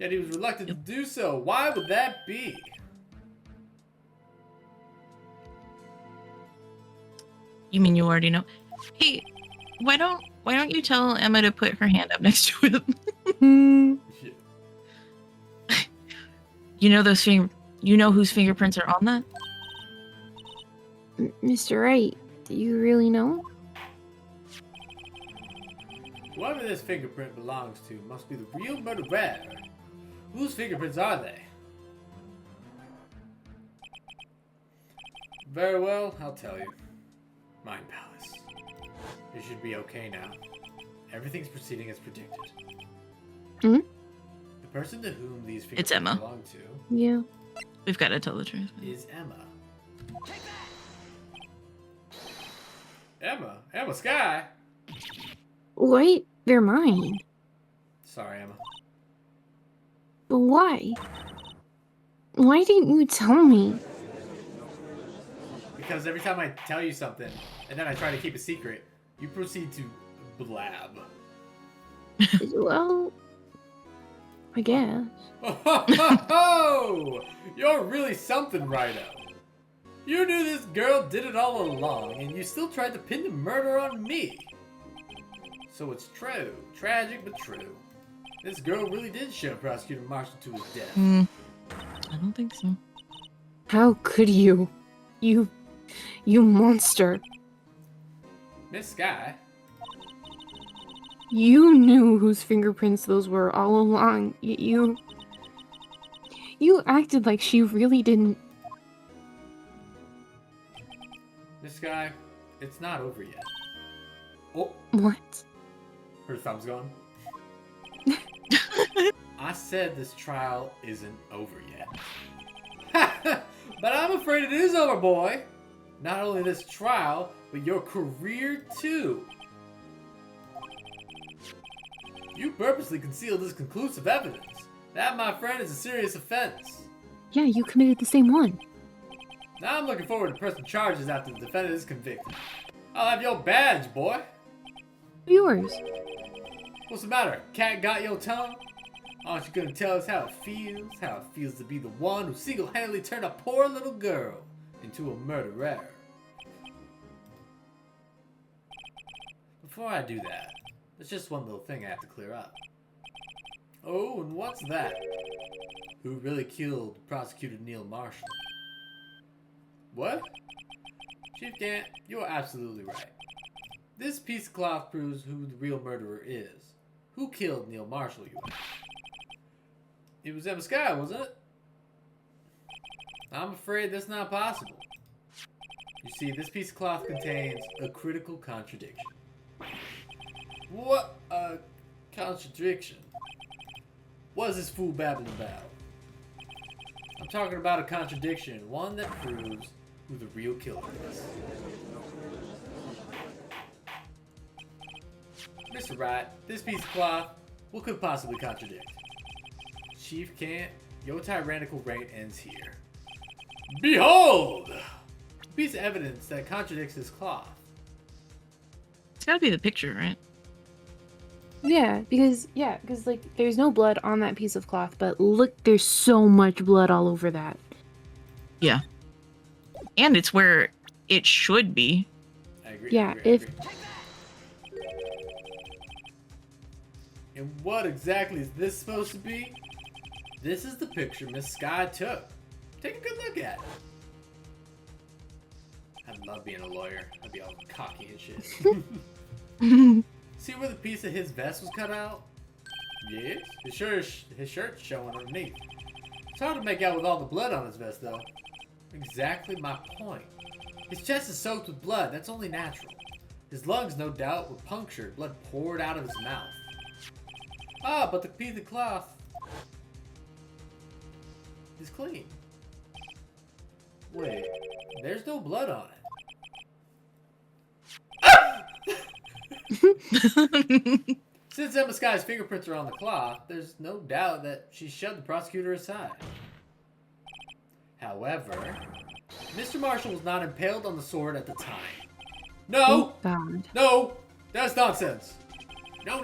Yet he was reluctant to do so. Why would that be? You mean you already know? Hey, why don't you tell Emma to put her hand up next to him? Shit. You know whose fingerprints are on that? Mr. Wright, do you really know? Whoever this fingerprint belongs to must be the real murderer. Whose fingerprints are they? Very well, I'll tell you. Mind Palace. You should be okay now. Everything's proceeding as predicted. Hmm? The person to whom these It's fingerprints Emma. belong to Yeah. We've got to tell the truth. is Emma. Emma Sky. Wait, they're mine. Sorry, Emma. But why? Why didn't you tell me? Because every time I tell you something, and then I try to keep a secret, you proceed to blab. Well, I guess. Oh, ho, ho, ho! You're really something, Righto. You knew this girl did it all along, and you still tried to pin the murder on me. So it's true. Tragic, but true. This girl really did shove Prosecutor Marshall to his death. I don't think so. How could you? You monster. Miss Sky, You knew whose fingerprints those were all along. You acted like she really didn't. Miss Sky, it's not over yet. Oh, What? her thumb's gone. I said this trial isn't over yet. But I'm afraid it is over, boy. Not only this trial, but your career too. You purposely concealed this conclusive evidence. That, my friend, is a serious offense. Yeah, you committed the same one. Now I'm looking forward to pressing charges after the defendant is convicted. I'll have your badge, boy. Yours. What's the matter? Cat got your tongue? Aren't you gonna tell us how it feels to be the one who single-handedly turned a poor little girl into a murderer? Before I do that, there's just one little thing I have to clear up. Oh, and what's that? Who really killed Prosecutor Neil Marshall? What? Chief Gant, you are absolutely right. This piece of cloth proves who the real murderer is. Who killed Neil Marshall, you ask? It was Emma Sky, wasn't it? I'm afraid that's not possible. You see, this piece of cloth contains a critical contradiction. What a contradiction? What is this fool babbling about? I'm talking about a contradiction, one that proves who the real killer is. Mr. Wright, this piece of cloth, what could possibly contradict? Chief Gant, your tyrannical reign ends here. Behold! A piece of evidence that contradicts this cloth. It's gotta be the picture, right? Yeah, because like there's no blood on that piece of cloth, but look, there's so much blood all over that. Yeah. And it's where it should be. I agree. Yeah, I agree. And what exactly is this supposed to be? This is the picture Miss Sky took. Take a good look at it. I'd love being a lawyer. I'd be all cocky and shit. See where the piece of his vest was cut out? Yes. His shirt's showing underneath. It's hard to make out with all the blood on his vest, though. Exactly my point. His chest is soaked with blood. That's only natural. His lungs, no doubt, were punctured. Blood poured out of his mouth. Ah, but the piece of cloth is clean. Wait, there's no blood on it. Since Emma Sky's fingerprints are on the cloth, there's no doubt that she shoved the prosecutor aside. However, Mr. Marshall was not impaled on the sword at the time. No! God. No! That's nonsense! No.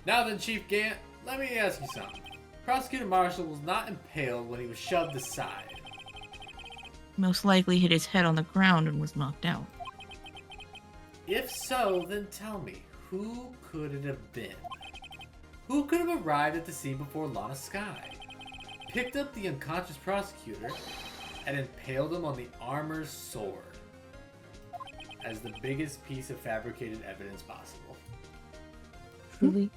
Now then, Chief Gant, let me ask you something. Prosecutor Marshall was not impaled when he was shoved aside. Most likely hit his head on the ground and was knocked out. If so, then tell me, who could it have been? Who could have arrived at the scene before Lana Sky, picked up the unconscious prosecutor, and impaled him on the armor's sword as the biggest piece of fabricated evidence possible? Really?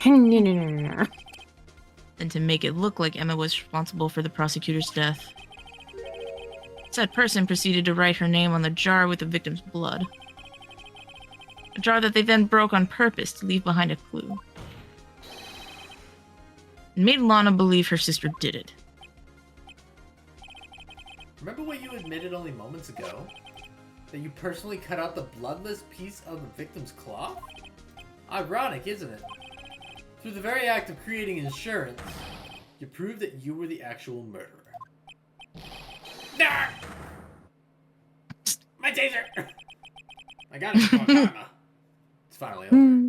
No. And to make it look like Emma was responsible for the prosecutor's death. Said person proceeded to write her name on the jar with the victim's blood. A jar that they then broke on purpose to leave behind a clue. And made Lana believe her sister did it. Remember what you admitted only moments ago? That you personally cut out the bloodless piece of the victim's cloth? Ironic, isn't it? Through the very act of creating insurance, you proved that you were the actual murderer. Nah! My taser! I got it from karma. It's finally over.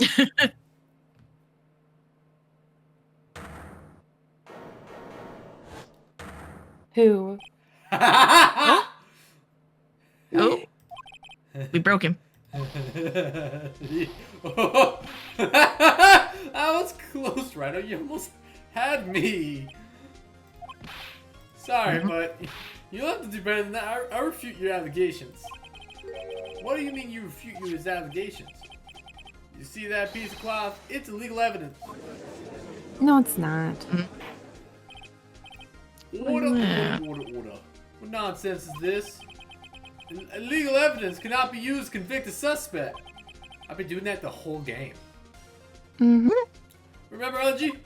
Who? Oh, we broke him. That was close, Rhino. You almost had me. Sorry, but you'll have to do better than that. I refute your allegations. What do you mean you refute his allegations? You see that piece of cloth? It's illegal evidence. No, it's not. Order. What nonsense is this? Illegal evidence cannot be used to convict a suspect. I've been doing that the whole game. Mm-hmm. Remember, Unji?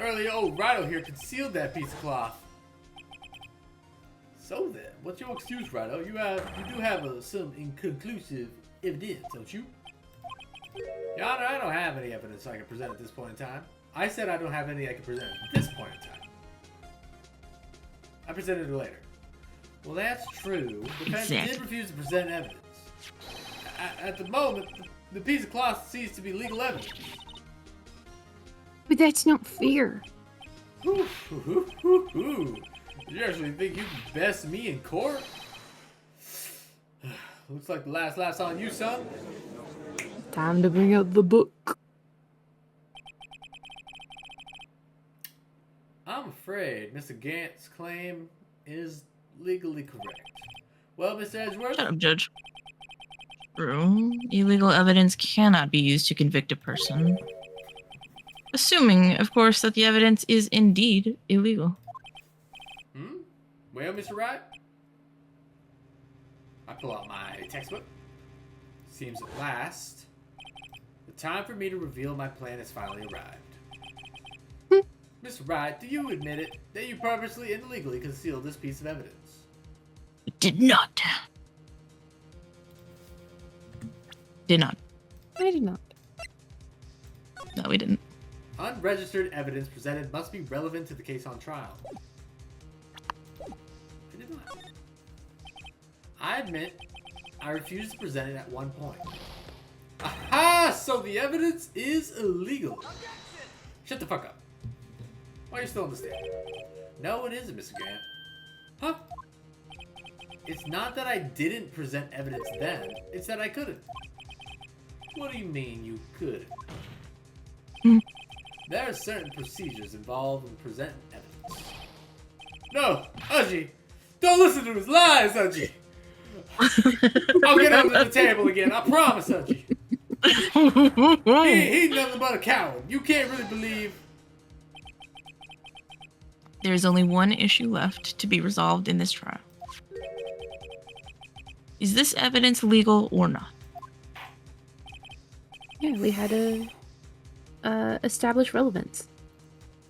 Earlier, old Rhino here concealed that piece of cloth. So then, what's your excuse, Rhino? You do have some inconclusive evidence, don't you? Your Honor, I don't have any evidence I can present at this point in time. I said I don't have any I can present at this point in time. I presented it later. Well, that's true. The defense did refuse to present evidence. At the moment, the piece of cloth ceased to be legal evidence. But that's not fair. You actually think you can best me in court? Looks like the last laugh's on you, son. Time to bring out the book. I'm afraid Mr. Gant's claim is legally correct. Well, Mr. Edgeworth? Shut up, Judge. True. Illegal evidence cannot be used to convict a person. Assuming, of course, that the evidence is indeed illegal. Well, Mr. Wright? I pull out my textbook. Seems at last, the time for me to reveal my plan has finally arrived. Mr. Wright, do you admit it that you purposely and illegally concealed this piece of evidence? We did not. Did not. I did not. No, we didn't. Unregistered evidence presented must be relevant to the case on trial. I did not. I admit, I refused to present it at one point. Aha! So the evidence is illegal. Shut the fuck up. Why are you still on the stand? No, it isn't, Mr. Grant. Huh? It's not that I didn't present evidence then. It's that I couldn't. What do you mean you couldn't? There are certain procedures involved in presenting evidence. No! Aji! Don't listen to his lies, Aji! I'll get under the table again, I promise, Aji! He's nothing but a coward. You can't really believe... There's only one issue left to be resolved in this trial. Is this evidence legal or not? Yeah, we had to establish relevance.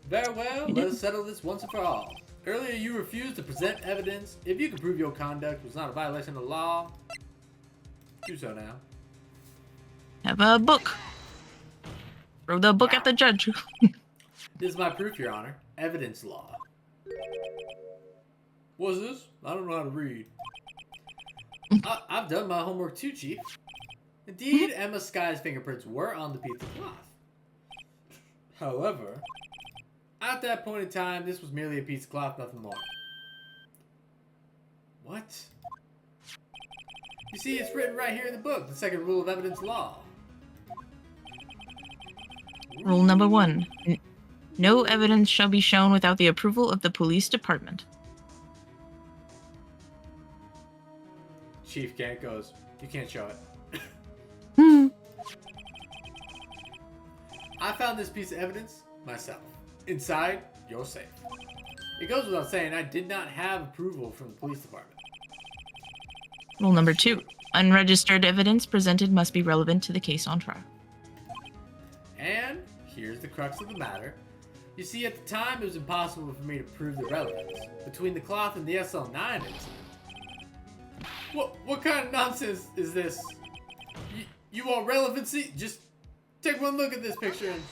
Very well, let us settle this once and for all. Earlier you refused to present evidence. If you can prove your conduct was not a violation of the law, do so now. Have a book. Throw the book at the judge. This is my proof, Your Honor. Evidence law. What's this? I don't know how to read. I've done my homework too, Chief. Indeed, Emma Sky's fingerprints were on the piece of cloth. However, at that point in time, this was merely a piece of cloth, nothing more. What? You see, it's written right here in the book, the second rule of evidence law. Rule number 1. No evidence shall be shown without the approval of the police department. Chief Gant goes, you can't show it. I found this piece of evidence myself. Inside your safe. It goes without saying I did not have approval from the police department. Rule number 2. Unregistered evidence presented must be relevant to the case on trial. And here's the crux of the matter. You see, at the time, it was impossible for me to prove the relevance between the cloth and the SL9 incident. What kind of nonsense is this? You want relevancy? Just take one look at this picture and...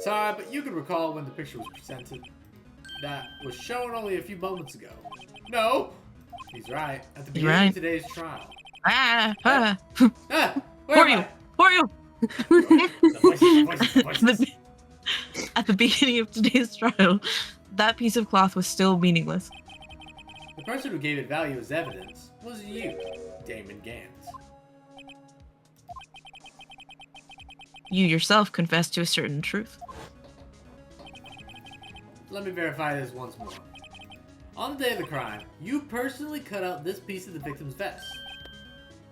Sorry, but you can recall when the picture was presented. That was shown only a few moments ago. No! He's right. At the beginning of today's trial. Who are you? Who are you? At the beginning of today's trial, that piece of cloth was still meaningless. The person who gave it value as evidence was you, Damon Gant. You yourself confessed to a certain truth. Let me verify this once more. On the day of the crime, you personally cut out this piece of the victim's vest.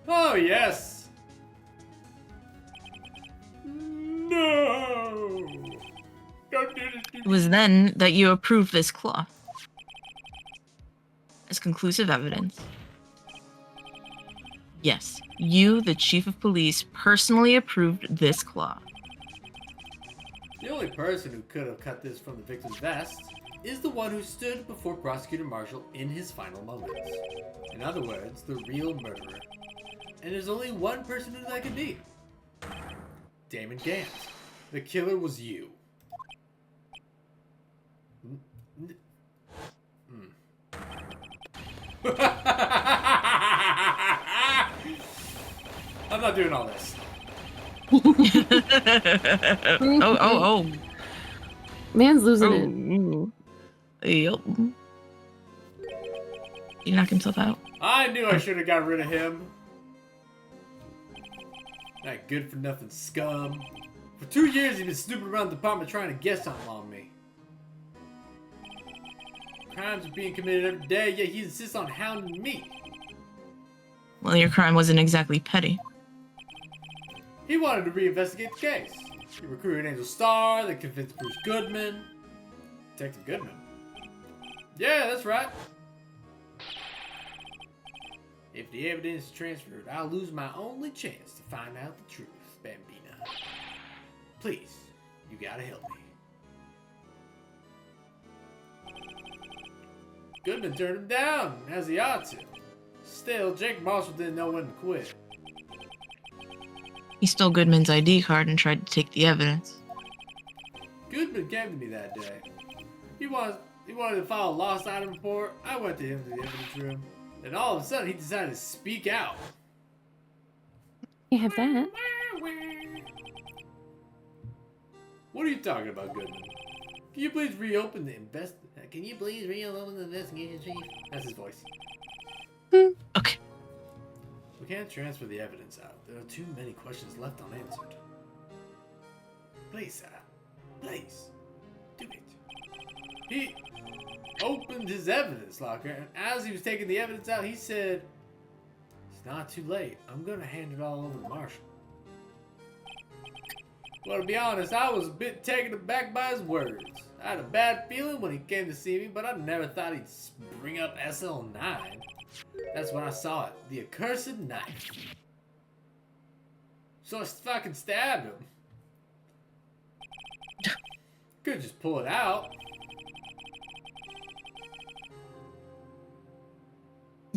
Oh, yes! No! Don't do this to me. It was then that you approved this cloth as conclusive evidence. Yes, you, the chief of police, personally approved this cloth. The only person who could have cut this from the victim's vest is the one who stood before Prosecutor Marshall in his final moments. In other words, the real murderer. And there's only one person who that could be. Damon Gant. The killer was you. I'm not doing all this. Oh. Man's losing it. Ooh. Yup. He knocked himself out. I knew I should have got rid of him. That good-for-nothing scum. For 2 years, he's been snooping around the department trying to get something on me. Crimes are being committed every day, yet he insists on hounding me. Well, your crime wasn't exactly petty. He wanted to reinvestigate the case. He recruited Angel Starr, then convinced Bruce Goodman. Detective Goodman? Yeah, that's right. If the evidence is transferred, I'll lose my only chance to find out the truth, Bambina. Please, you gotta help me. Goodman turned him down, as he ought to. Still, Jake Marshall didn't know when to quit. He stole Goodman's ID card and tried to take the evidence. Goodman came to me that day. He wanted to file a lost item report. I went to him to the evidence room. Then all of a sudden, he decided to speak out. You have that. What are you talking about, Goodman? Can you please reopen the investigation, Chief? That's his voice. Okay. We can't transfer the evidence out. There are too many questions left unanswered. Please, sir. Please. Do it. He opened his evidence locker, and as he was taking the evidence out, he said, "It's not too late. I'm gonna hand it all over to Marshall." Well, to be honest, I was a bit taken aback by his words. I had a bad feeling when he came to see me, but I never thought he'd bring up SL9. That's when I saw it. The accursed knife. So I fucking stabbed him. Could just pull it out.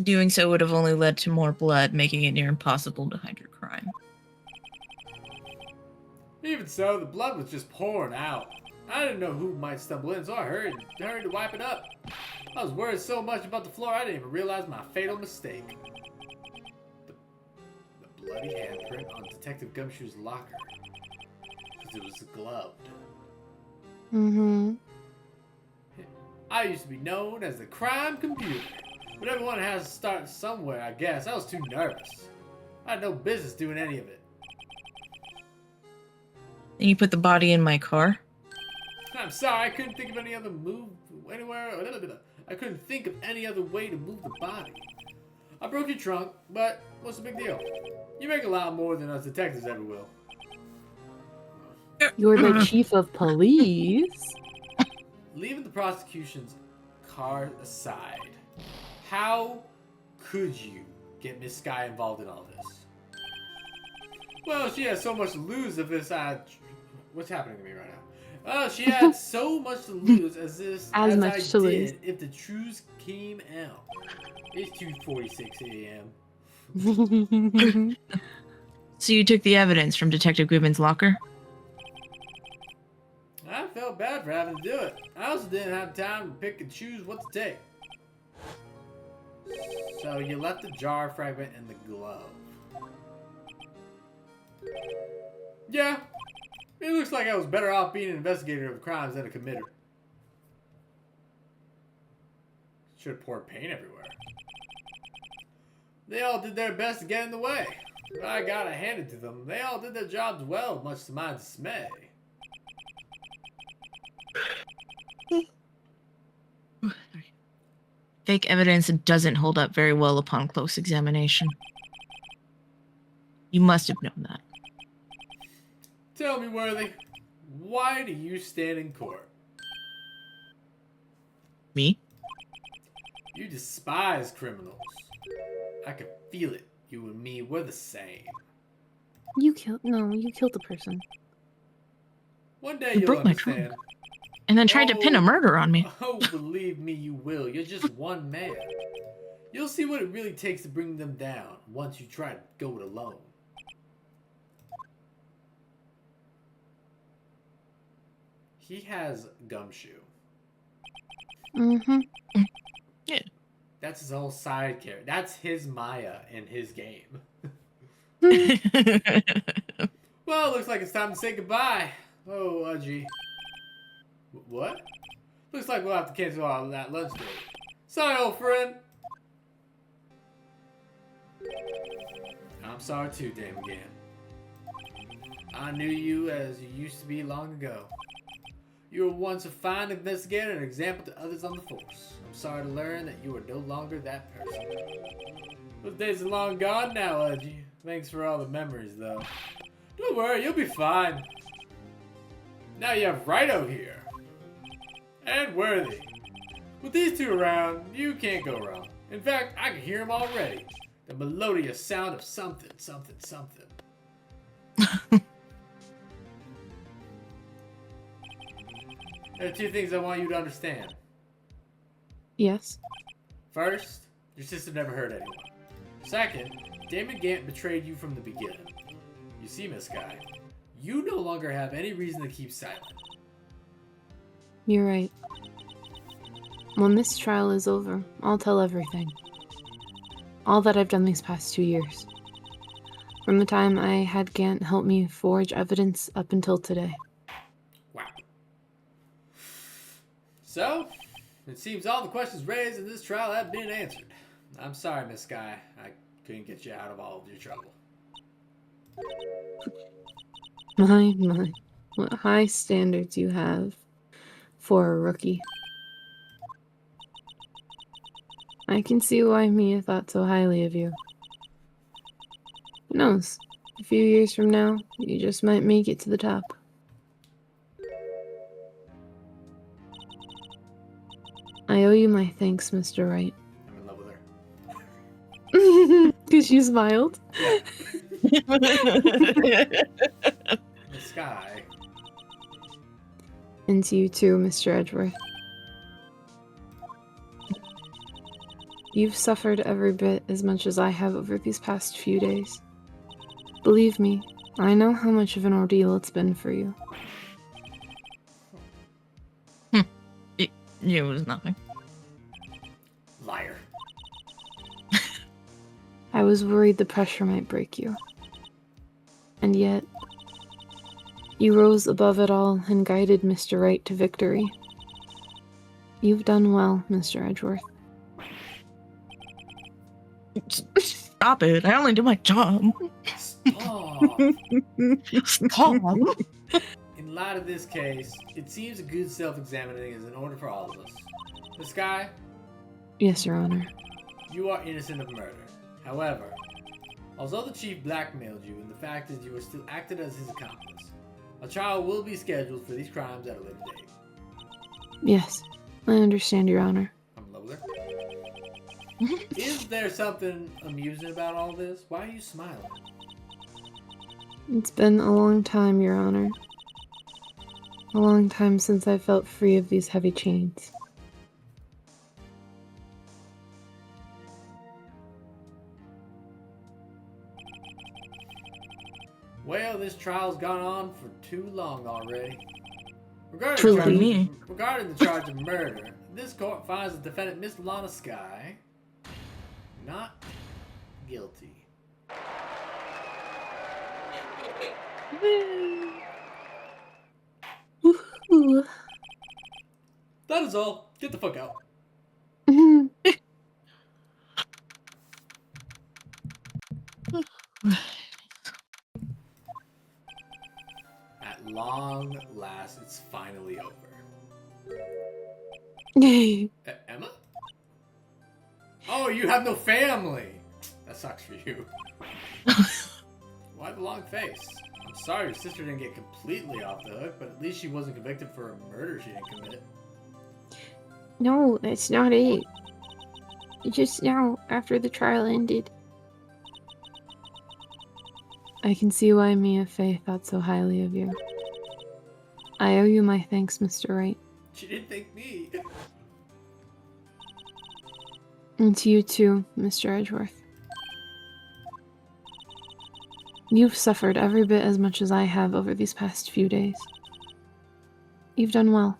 Doing so would have only led to more blood, making it near impossible to hide your crime. Even so, the blood was just pouring out. I didn't know who might stumble in, so I hurried to wipe it up. I was worried so much about the floor, I didn't even realize my fatal mistake. The bloody handprint on Detective Gumshoe's locker. Because it was gloved. Mm-hmm. I used to be known as the crime computer. But everyone has to start somewhere, I guess. I was too nervous. I had no business doing any of it. And you put the body in my car? I'm sorry, I couldn't think of any other move anywhere. I couldn't think of any other way to move the body. I broke your trunk, but what's the big deal? You make a lot more than us detectives ever will. You're the chief of police. Leaving the prosecution's card aside, how could you get Miss Sky involved in all this? Well, she has so much to lose if this what's happening to me right now? She had so much to lose as much to lose if the truth came out. It's 2:46 a.m. So you took the evidence from Detective Goodman's locker? I felt bad for having to do it. I also didn't have time to pick and choose what to take. So you left the jar fragment in the glove. Yeah. It looks like I was better off being an investigator of crimes than a committer. Should have poured paint everywhere. They all did their best to get in the way. But I gotta hand it to them. They all did their jobs well, much to my dismay. Fake evidence doesn't hold up very well upon close examination. You must have known that. Tell me, Worthy, why do you stand in court? Me? You despise criminals. I can feel it. You and me, we're the same. You killed the person. One day You you'll broke my understand. trunk. And then tried to pin a murder on me. Oh, believe me, you will. You're just one man. You'll see what it really takes to bring them down once you try to go it alone. He has Gumshoe. Mm-hmm. That's his whole side character. That's his Maya in his game. Well, looks like it's time to say goodbye. Oh, Udgy. What? Looks like we'll have to cancel all that lunch date. Sorry, old friend. I'm sorry too, damn again. I knew you as you used to be long ago. You were once a fine investigator and an example to others on the force. I'm sorry to learn that you are no longer that person. Those days are long gone now, Udgy. Thanks for all the memories, though. Don't worry, you'll be fine. Now you have Wright here. And Worthy. With these two around, you can't go wrong. In fact, I can hear them already. The melodious sound of something, something, something. There are two things I want you to understand. Yes. First, your sister never hurt anyone. Second, Damon Gant betrayed you from the beginning. You see, Miss Guy, you no longer have any reason to keep silent. You're right. When this trial is over, I'll tell everything. All that I've done these past 2 years. From the time I had Gant help me forge evidence up until today. Wow. So, it seems all the questions raised in this trial have been answered. I'm sorry, Miss Guy. I couldn't get you out of all of your trouble. My. What high standards you have for a rookie. I can see why Mia thought so highly of you. Who knows? A few years from now, you just might make it to the top. I owe you my thanks, Mr. Wright. I'm in love with her. Because you smiled. The sky. And to you too, Mr. Edgeworth. You've suffered every bit as much as I have over these past few days. Believe me, I know how much of an ordeal it's been for you. It was nothing. Liar. I was worried the pressure might break you. And yet, you rose above it all and guided Mr. Wright to victory. You've done well, Mr. Edgeworth. Stop it. I only do my job. Stop. Stop. In light of this case, it seems a good self-examining is in order for all of us. The sky, Yes, Your Honor. you are innocent of murder. However, although the chief blackmailed you, and the fact is you are still acted as his accomplice, a trial will be scheduled for these crimes at a later date. Yes, I understand, Your Honor. I'm in love with her. Is there something amusing about all this? Why are you smiling? It's been a long time, Your Honor. A long time since I felt free of these heavy chains. Well, this trial's gone on for too long already. Regarding Truly. the charge of murder, this court finds the defendant, Miss Lana Sky, not guilty. Woohoo. That is all. Get the fuck out. At long last, it's finally over. Emma? Oh, you have no family. That sucks for you. Why the long face? I'm sorry your sister didn't get completely off the hook, but at least she wasn't convicted for a murder she didn't commit. No, that's not it. Just now, after the trial ended. I can see why Mia Fey thought so highly of you. I owe you my thanks, Mr. Wright. She didn't thank me. And to you too, Mr. Edgeworth. You've suffered every bit as much as I have over these past few days. You've done well.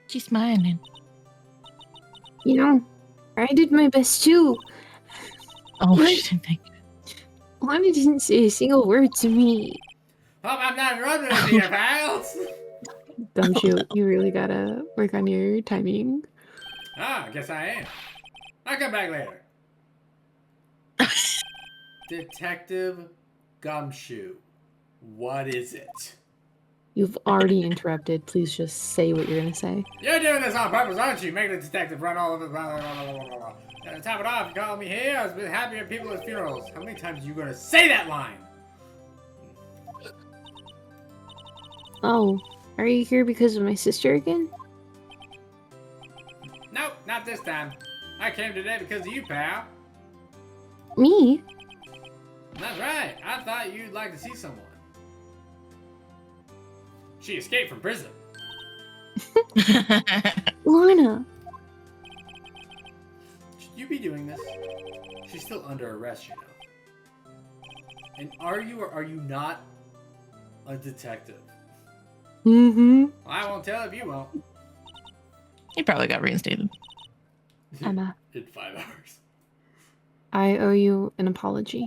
She's smiling. You know, I did my best too. Oh, What? she didn't think. Lana didn't say a single word to me. Hope I'm not running into your pals. Gumshoe, you really gotta work on your timing. Ah, I guess I am. I'll come back later. Detective Gumshoe, what is it? You've already interrupted. Please just say what you're gonna say. You're doing this on purpose, aren't you? Making the detective run all over the... And to top it off, you call me here. I've been happy at people at funerals. How many times are you gonna say that line? Oh, are you here because of my sister again? Nope, not this time. I came today because of you, pal. Me? That's right. I thought you'd like to see someone. She escaped from prison. Lana! Should you be doing this? She's still under arrest, you know. And are you or are you not a detective? Mm-hmm. Well, I won't tell if you won't. He probably got reinstated. Emma, In 5 hours. I owe you an apology.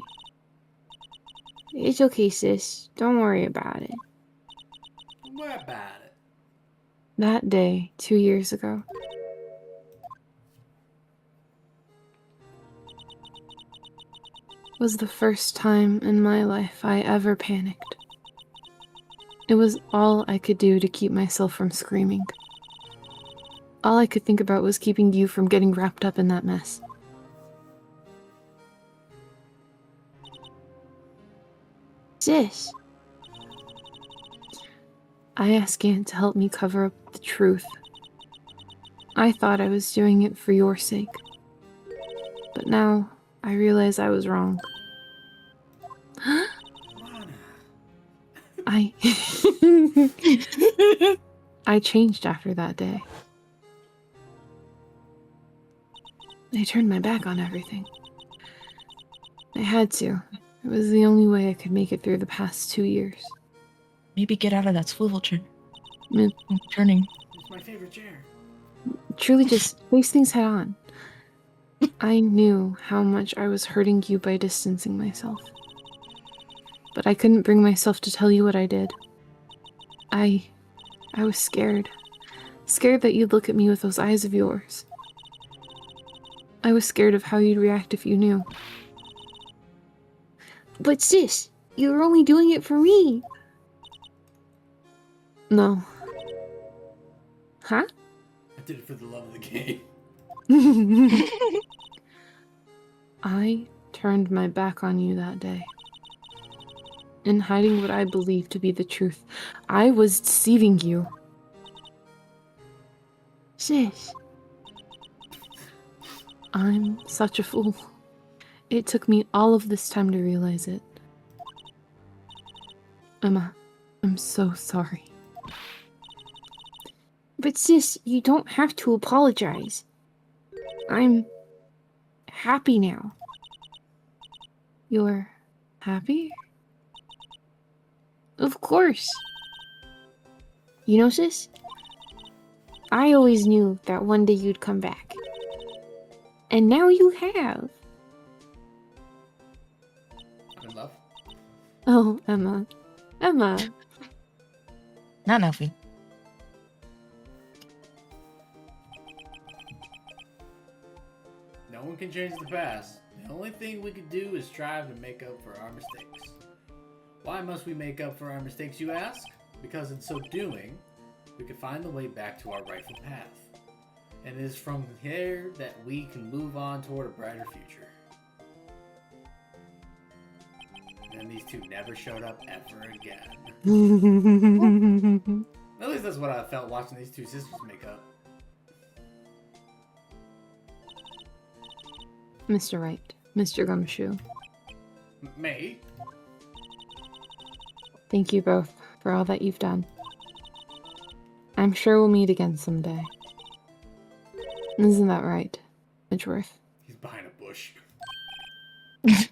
It's okay, sis. Don't worry about it. What about it? That day, 2 years ago. Was the first time in my life I ever panicked. It was all I could do to keep myself from screaming. All I could think about was keeping you from getting wrapped up in that mess. Sis! I asked Aunt to help me cover up the truth. I thought I was doing it for your sake. But now, I realize I was wrong. I... I changed after that day. I turned my back on everything. I had to. It was the only way I could make it through the past 2 years. Maybe get out of that swivel chair. Mm. Turning. It's my favorite chair. Truly just face things head on. I knew how much I was hurting you by distancing myself. But I couldn't bring myself to tell you what I did. I was scared. Scared that you'd look at me with those eyes of yours. I was scared of how you'd react if you knew. But sis, you were only doing it for me. No. Huh? I did it for the love of the game. I turned my back on you that day. In hiding what I believed to be the truth, I was deceiving you. Sis. I'm such a fool. It took me all of this time to realize it. Emma, I'm so sorry. But sis, you don't have to apologize. I'm happy now. You're happy? Of course. You know, sis, I always knew that one day you'd come back. And now you have. I'm in love. Oh, Emma. Emma. Not nothing. No one can change the past. The only thing we could do is strive to make up for our mistakes. Why must we make up for our mistakes, you ask? Because in so doing, we can find the way back to our rightful path. And it is from here that we can move on toward a brighter future. And these two never showed up ever again. At least that's what I felt watching these two sisters make up. Mr. Wright, Mr. Gumshoe, Me? thank you both for all that you've done. I'm sure we'll meet again someday. Isn't that right, Edgeworth? He's behind a bush.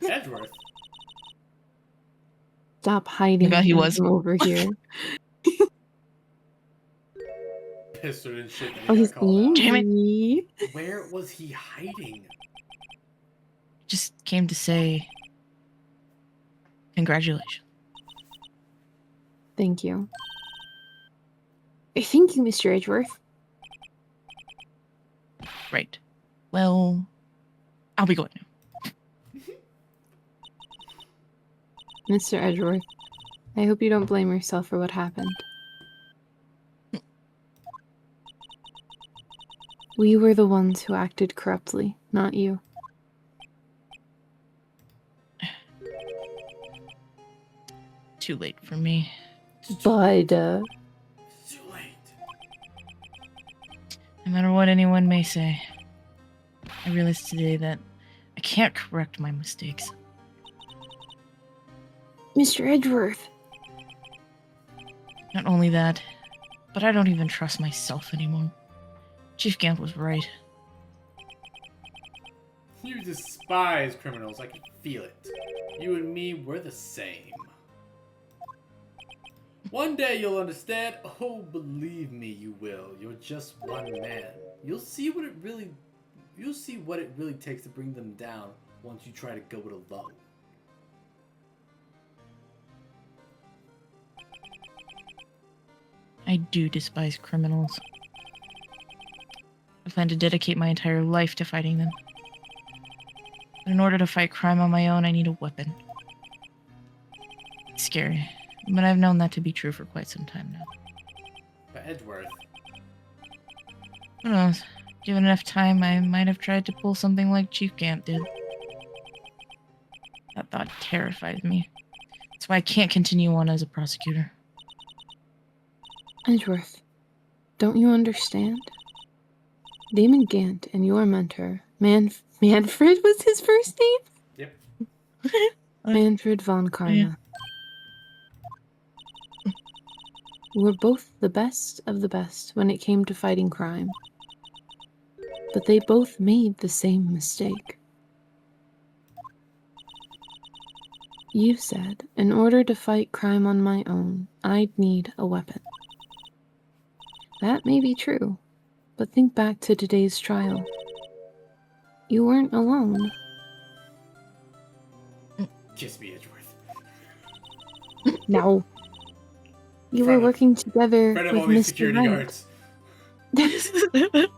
Edgeworth? Stop hiding God, he him was. from over here. Pistol and shit that Oh, he he's got called out. Damn it. angry. Where was he hiding? Just came to say congratulations. Thank you. Thank you, Mr. Edgeworth. Right. Well, I'll be going now. Mr. Edgeworth, I hope you don't blame yourself for what happened. We were the ones who acted corruptly, not you. Too late for me. But, It's too late. No matter what anyone may say, I realized today that I can't correct my mistakes. Mr. Edgeworth, Not only that, but I don't even trust myself anymore. Chief Gant was right. You despise criminals. I can feel it. You and me, we're the same. One day you'll understand. Oh, believe me, you will. You're just one man. You'll see what it really takes to bring them down once you try to go it alone. I do despise criminals. I plan to dedicate my entire life to fighting them. But in order to fight crime on my own, I need a weapon. It's scary, but I've known that to be true for quite some time now. But Edgeworth, Who knows? Given enough time, I might have tried to pull something like Chief Gant did. That thought terrifies me. That's why I can't continue on as a prosecutor. Edgeworth, don't you understand? Damon Gant and your mentor, Manfred was his first name? yep. Manfred von Karma. Were both the best of the best when it came to fighting crime. But they both made the same mistake. You said, in order to fight crime on my own, I'd need a weapon. That may be true, but think back to today's trial. You weren't alone. Kiss me, Edgeworth. No. You were Friend of- working together Friend of with all these Mr. security Wright. guards.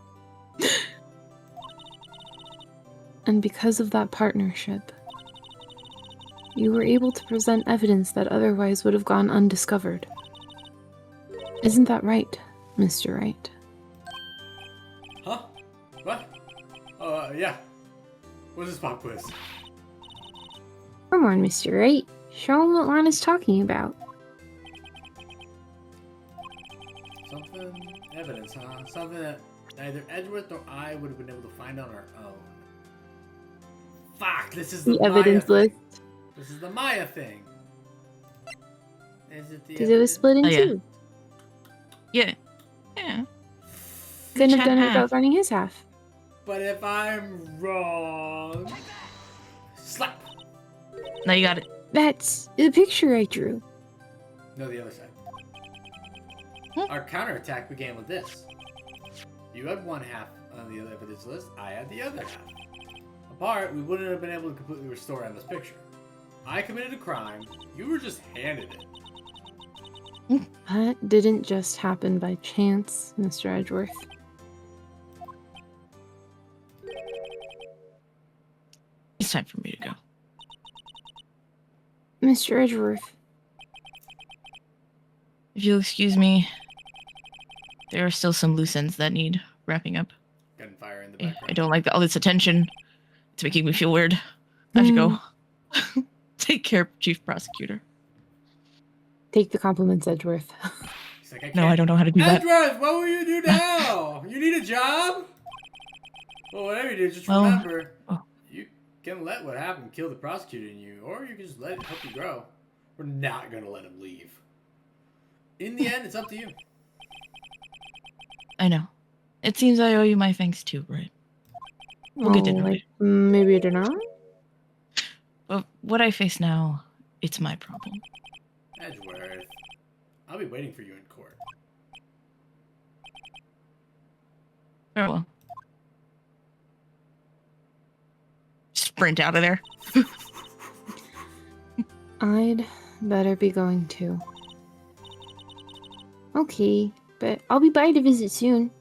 And because of that partnership, you were able to present evidence that otherwise would have gone undiscovered. Isn't that right, Mr. Wright? Huh? What? Yeah. What's this pop quiz? Come on, Mr. Wright. Show him what Lana's talking about. Something evidence, huh? Something that neither Edgeworth nor I would have been able to find on our own. Fuck, this is the The evidence Maya list. thing. This is the Maya thing. Is it the Because it was split in Oh, yeah. two. Yeah. Yeah. Couldn't have done it Half. without finding his half. But if I'm wrong... Slap! Now you got it. That's the picture I drew. No, the other side. Hmm? Our counterattack began with this. You had one half on the evidence list, I had the other half. Apart, we wouldn't have been able to completely restore on this picture. I committed a crime, you were just handed it. That didn't just happen by chance, Mr. Edgeworth. It's time for me to go. Mr. Edgeworth, If you'll excuse me, there are still some loose ends that need wrapping up. Gunfire in the I background. don't like all this attention. It's making me feel weird. I have to go. Take care, Chief Prosecutor. take the compliments, Edgeworth. He's like, I can't. No, I don't know how to do that. Edgeworth, what will you do now? You need a job? Well, whatever you do, just Well, remember, oh. you can let what happened kill the prosecutor in you, or you can just let it help you grow. We're not going to let him leave. In the end, it's up to you. I know. It seems I owe you my thanks too, right? We'll get to know it. Maybe I don't know. But what I face now, it's my problem. Edgeworth. I'll be waiting for you in court. Oh well. Sprint out of there. I'd better be going too. Okay, but I'll be by to visit soon.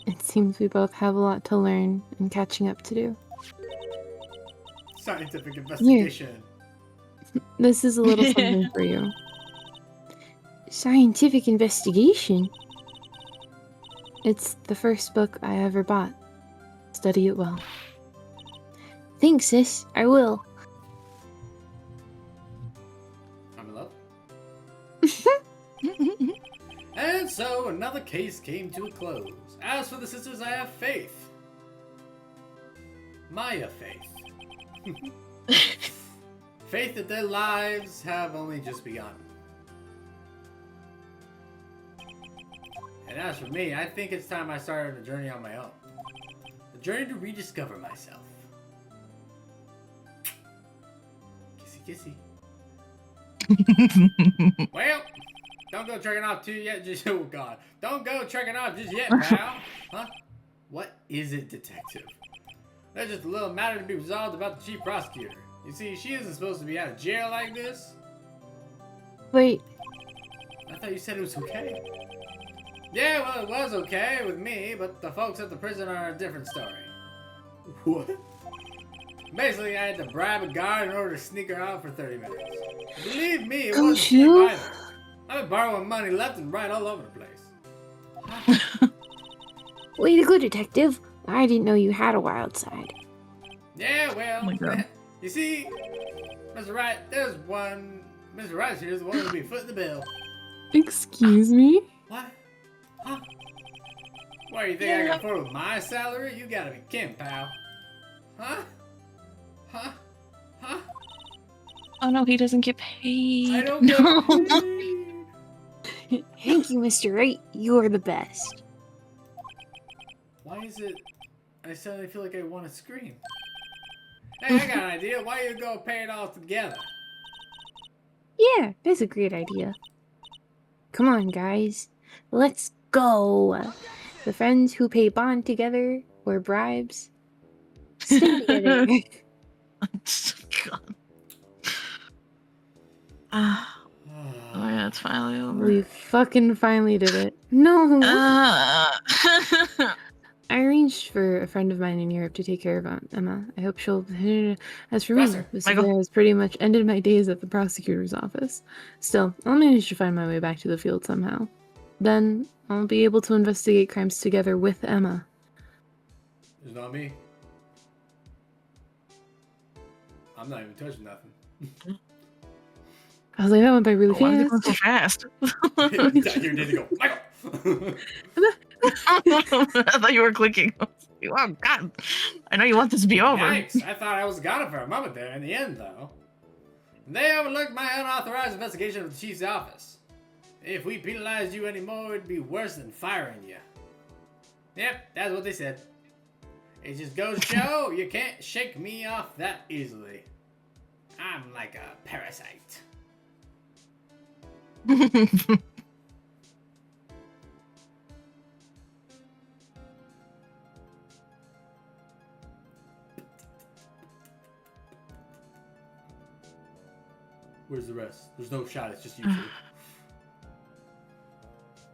It seems we both have a lot to learn and catching up to do. Scientific investigation. This is a little something for you. Scientific investigation? It's the first book I ever bought. Study it well. Thanks, sis. I will. I'm in love. And so another case came to a close. As for the sisters, I have faith. Maya faith. Faith that their lives have only just begun. And as for me, I think it's time I started a journey on my own. A journey to rediscover myself. Kissy kissy. Well, don't go trekking off too yet. Oh God, don't go trekking off just yet, pal. Huh? What is it, detective? There's just a little matter to be resolved about the chief prosecutor. You see, she isn't supposed to be out of jail like this. Wait, I thought you said it was okay. Yeah, well, it was okay with me, but the folks at the prison are a different story. What? Basically, I had to bribe a guard in order to sneak her out for 30 minutes. Believe me, it wasn't cheap either. I've been borrowing money left and right all over the place. way to go, detective. I didn't know you had a wild side. Yeah, well, Oh my God. You see, Mr. Wright, there's one. Mr. Wright here's the one who'll be footing the bill. Excuse me? What? Huh? Why, you think I can afford with my salary? You gotta be kidding, pal. Huh? Huh? Huh? Oh no, he doesn't get paid. I don't get No. paid. Thank you, Mr. Wright. You're the best. Why is it I suddenly feel like I want to scream? Hey, I got an idea. Why you go pay it all together? Yeah, that's a great idea. Come on, guys. Let's go. The friends who pay bond together or bribes stay together. God. Oh yeah, it's finally over. We fucking finally did it. No. I arranged for a friend of mine in Europe to take care of Emma. I hope she'll. As for me, Professor, this Michael. has pretty much ended my days at the prosecutor's office. Still, I'll manage to find my way back to the field somehow. Then I'll be able to investigate crimes together with Emma. It's not me. I'm not even touching nothing. I was like, that went by really Why are they going fast. so fast? Down here did it go, Michael! I thought you were clicking. Oh God! I know you want this to be over. Yikes, I thought I was gone for a moment there. In the end, though, they overlooked my unauthorized investigation of the chief's office. If we penalized you anymore, it'd be worse than firing you. Yep, that's what they said. It just goes to show you can't shake me off that easily. I'm like a parasite. Where's the rest? There's no shot, it's just you two.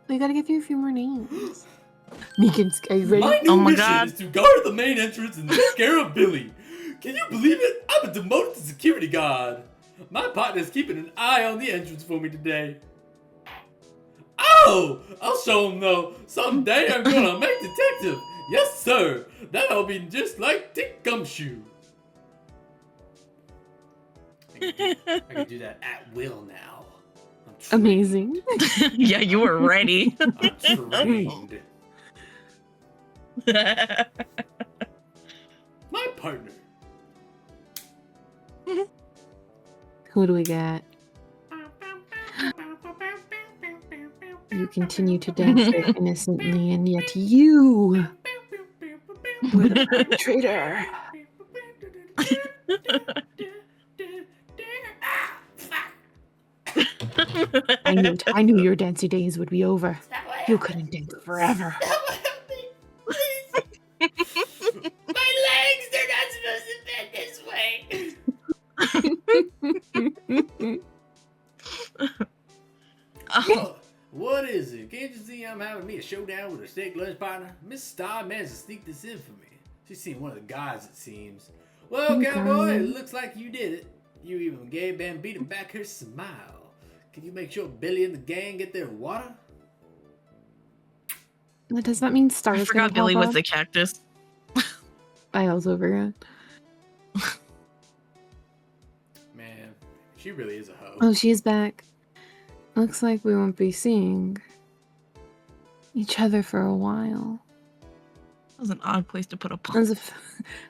We gotta get through a few more names. Meekins, are you ready? My new Oh my mission God. is to guard the main entrance and take care of Billy. Can you believe it? I've been demoted to security guard. My partner's keeping an eye on the entrance for me today. Oh! I'll show him though. Someday I'm gonna make detective. Yes, sir. That'll be just like Dick Gumshoe. I can do that at will now. I'm trained. Amazing. Yeah, you were ready. I'm trained. My partner. Who do we got? You continue to dance there innocently, and yet you were the traitor. I knew your dancing days would be over. Stop what You happened. couldn't dance forever. Stop what happened. Please. My legs, they're not supposed to bend this way. Oh, What is it? Can't you see I'm having me a showdown with a steak lunch partner? Miss Star managed to sneak this in for me. She's seen one of the guys, it seems. Well, Okay. cowboy, it looks like you did it. You even gave Bambita back her smile. Can you make sure Billy and the gang get their water? Does that mean Star's I forgot gonna Billy pop was up? the cactus. I also forgot. Man, she really is a hoe. Oh, she's back. Looks like we won't be seeing each other for a while. That was an odd place to put a pump.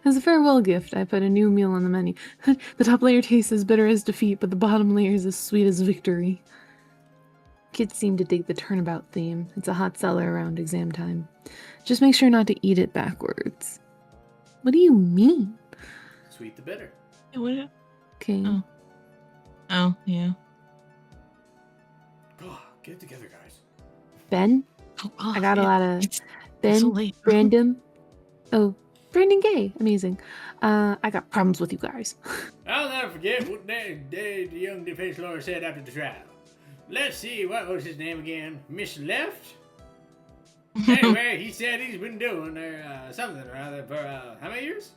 As a farewell gift, I put a new meal on the menu. The top layer tastes as bitter as defeat, but the bottom layer is as sweet as victory. Kids seem to dig the turnabout theme. It's a hot seller around exam time. Just make sure not to eat it backwards. What do you mean? Sweet the bitter. Okay. Oh. Oh, yeah. God, get it together, guys. Ben? Oh, I got a lot of it's Ben, so late. Brandon. Oh, Brandon Gay. Amazing. I got problems with you guys. I'll never forget what the young defense lawyer said after the trial. Let's see, what was his name again? Miss Left? Anyway, he said he's been doing something or other for how many years?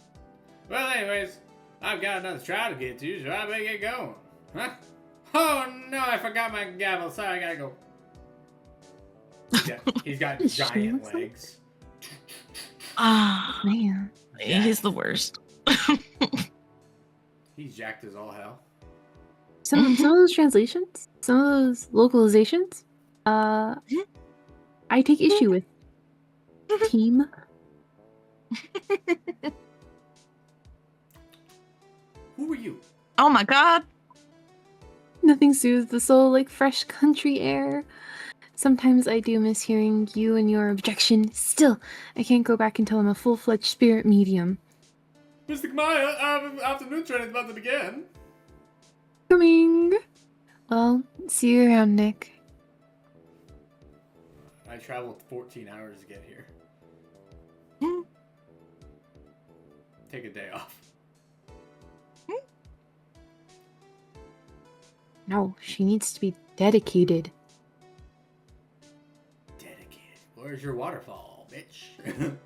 Well, anyways, I've got another trial to get to, so I better get going. Huh? Oh no, I forgot my gavel. Sorry, I gotta go. He's got giant legs. Ah, Man. he's the worst. He's jacked as all hell. Some of those translations, some of those localizations, I take issue with. Team. Who are you? Oh my god. Nothing soothes the soul like fresh country air. Sometimes I do miss hearing you and your objection. Still, I can't go back until I'm a full-fledged spirit medium. Mr. Kamaya, afternoon training's about to begin. Coming. Well, see you around, Nick. I traveled 14 hours to get here. Take a day off. No, she needs to be dedicated. Dedicated. Where's your waterfall, bitch?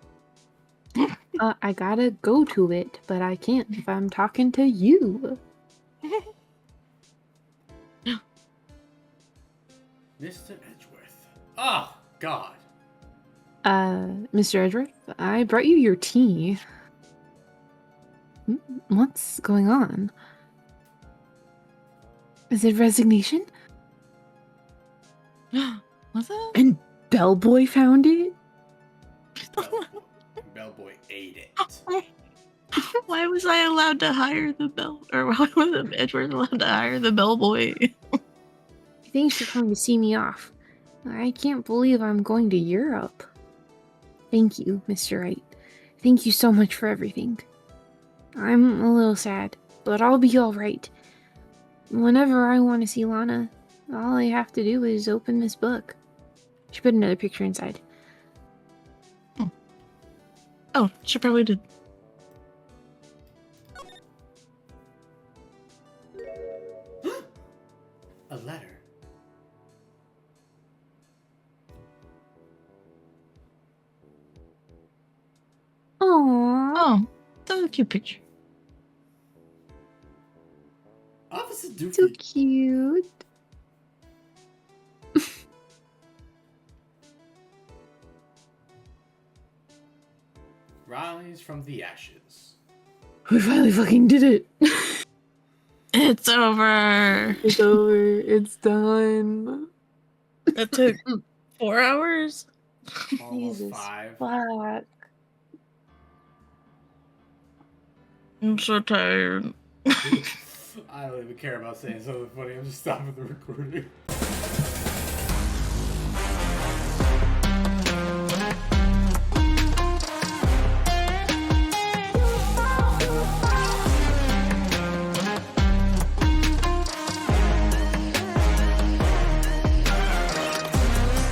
I gotta go to it, but I can't if I'm talking to you. Mr. Edgeworth. Oh, God. Mr. Edgeworth, I brought you your tea. What's going on? Is it resignation? Was it? And Bellboy found it? Bellboy ate it. Why was I allowed to hire the bell? Or why was Edward allowed to hire the bellboy? Thanks for coming to see me off. I can't believe I'm going to Europe. Thank you, Mr. Wright. Thank you so much for everything. I'm a little sad, but I'll be alright. Whenever I want to see Lana, all I have to do is open this book. She put another picture inside. Oh, she probably did. A letter. Aww. Oh, that's a cute picture. Officer So Doofy. cute. Rise from the ashes. We finally fucking did it. It's over. It's over. It's done. That took 4 hours. Almost Jesus 5. Fuck. I'm so tired. I don't even care about saying something funny. I'm just stopping the recording.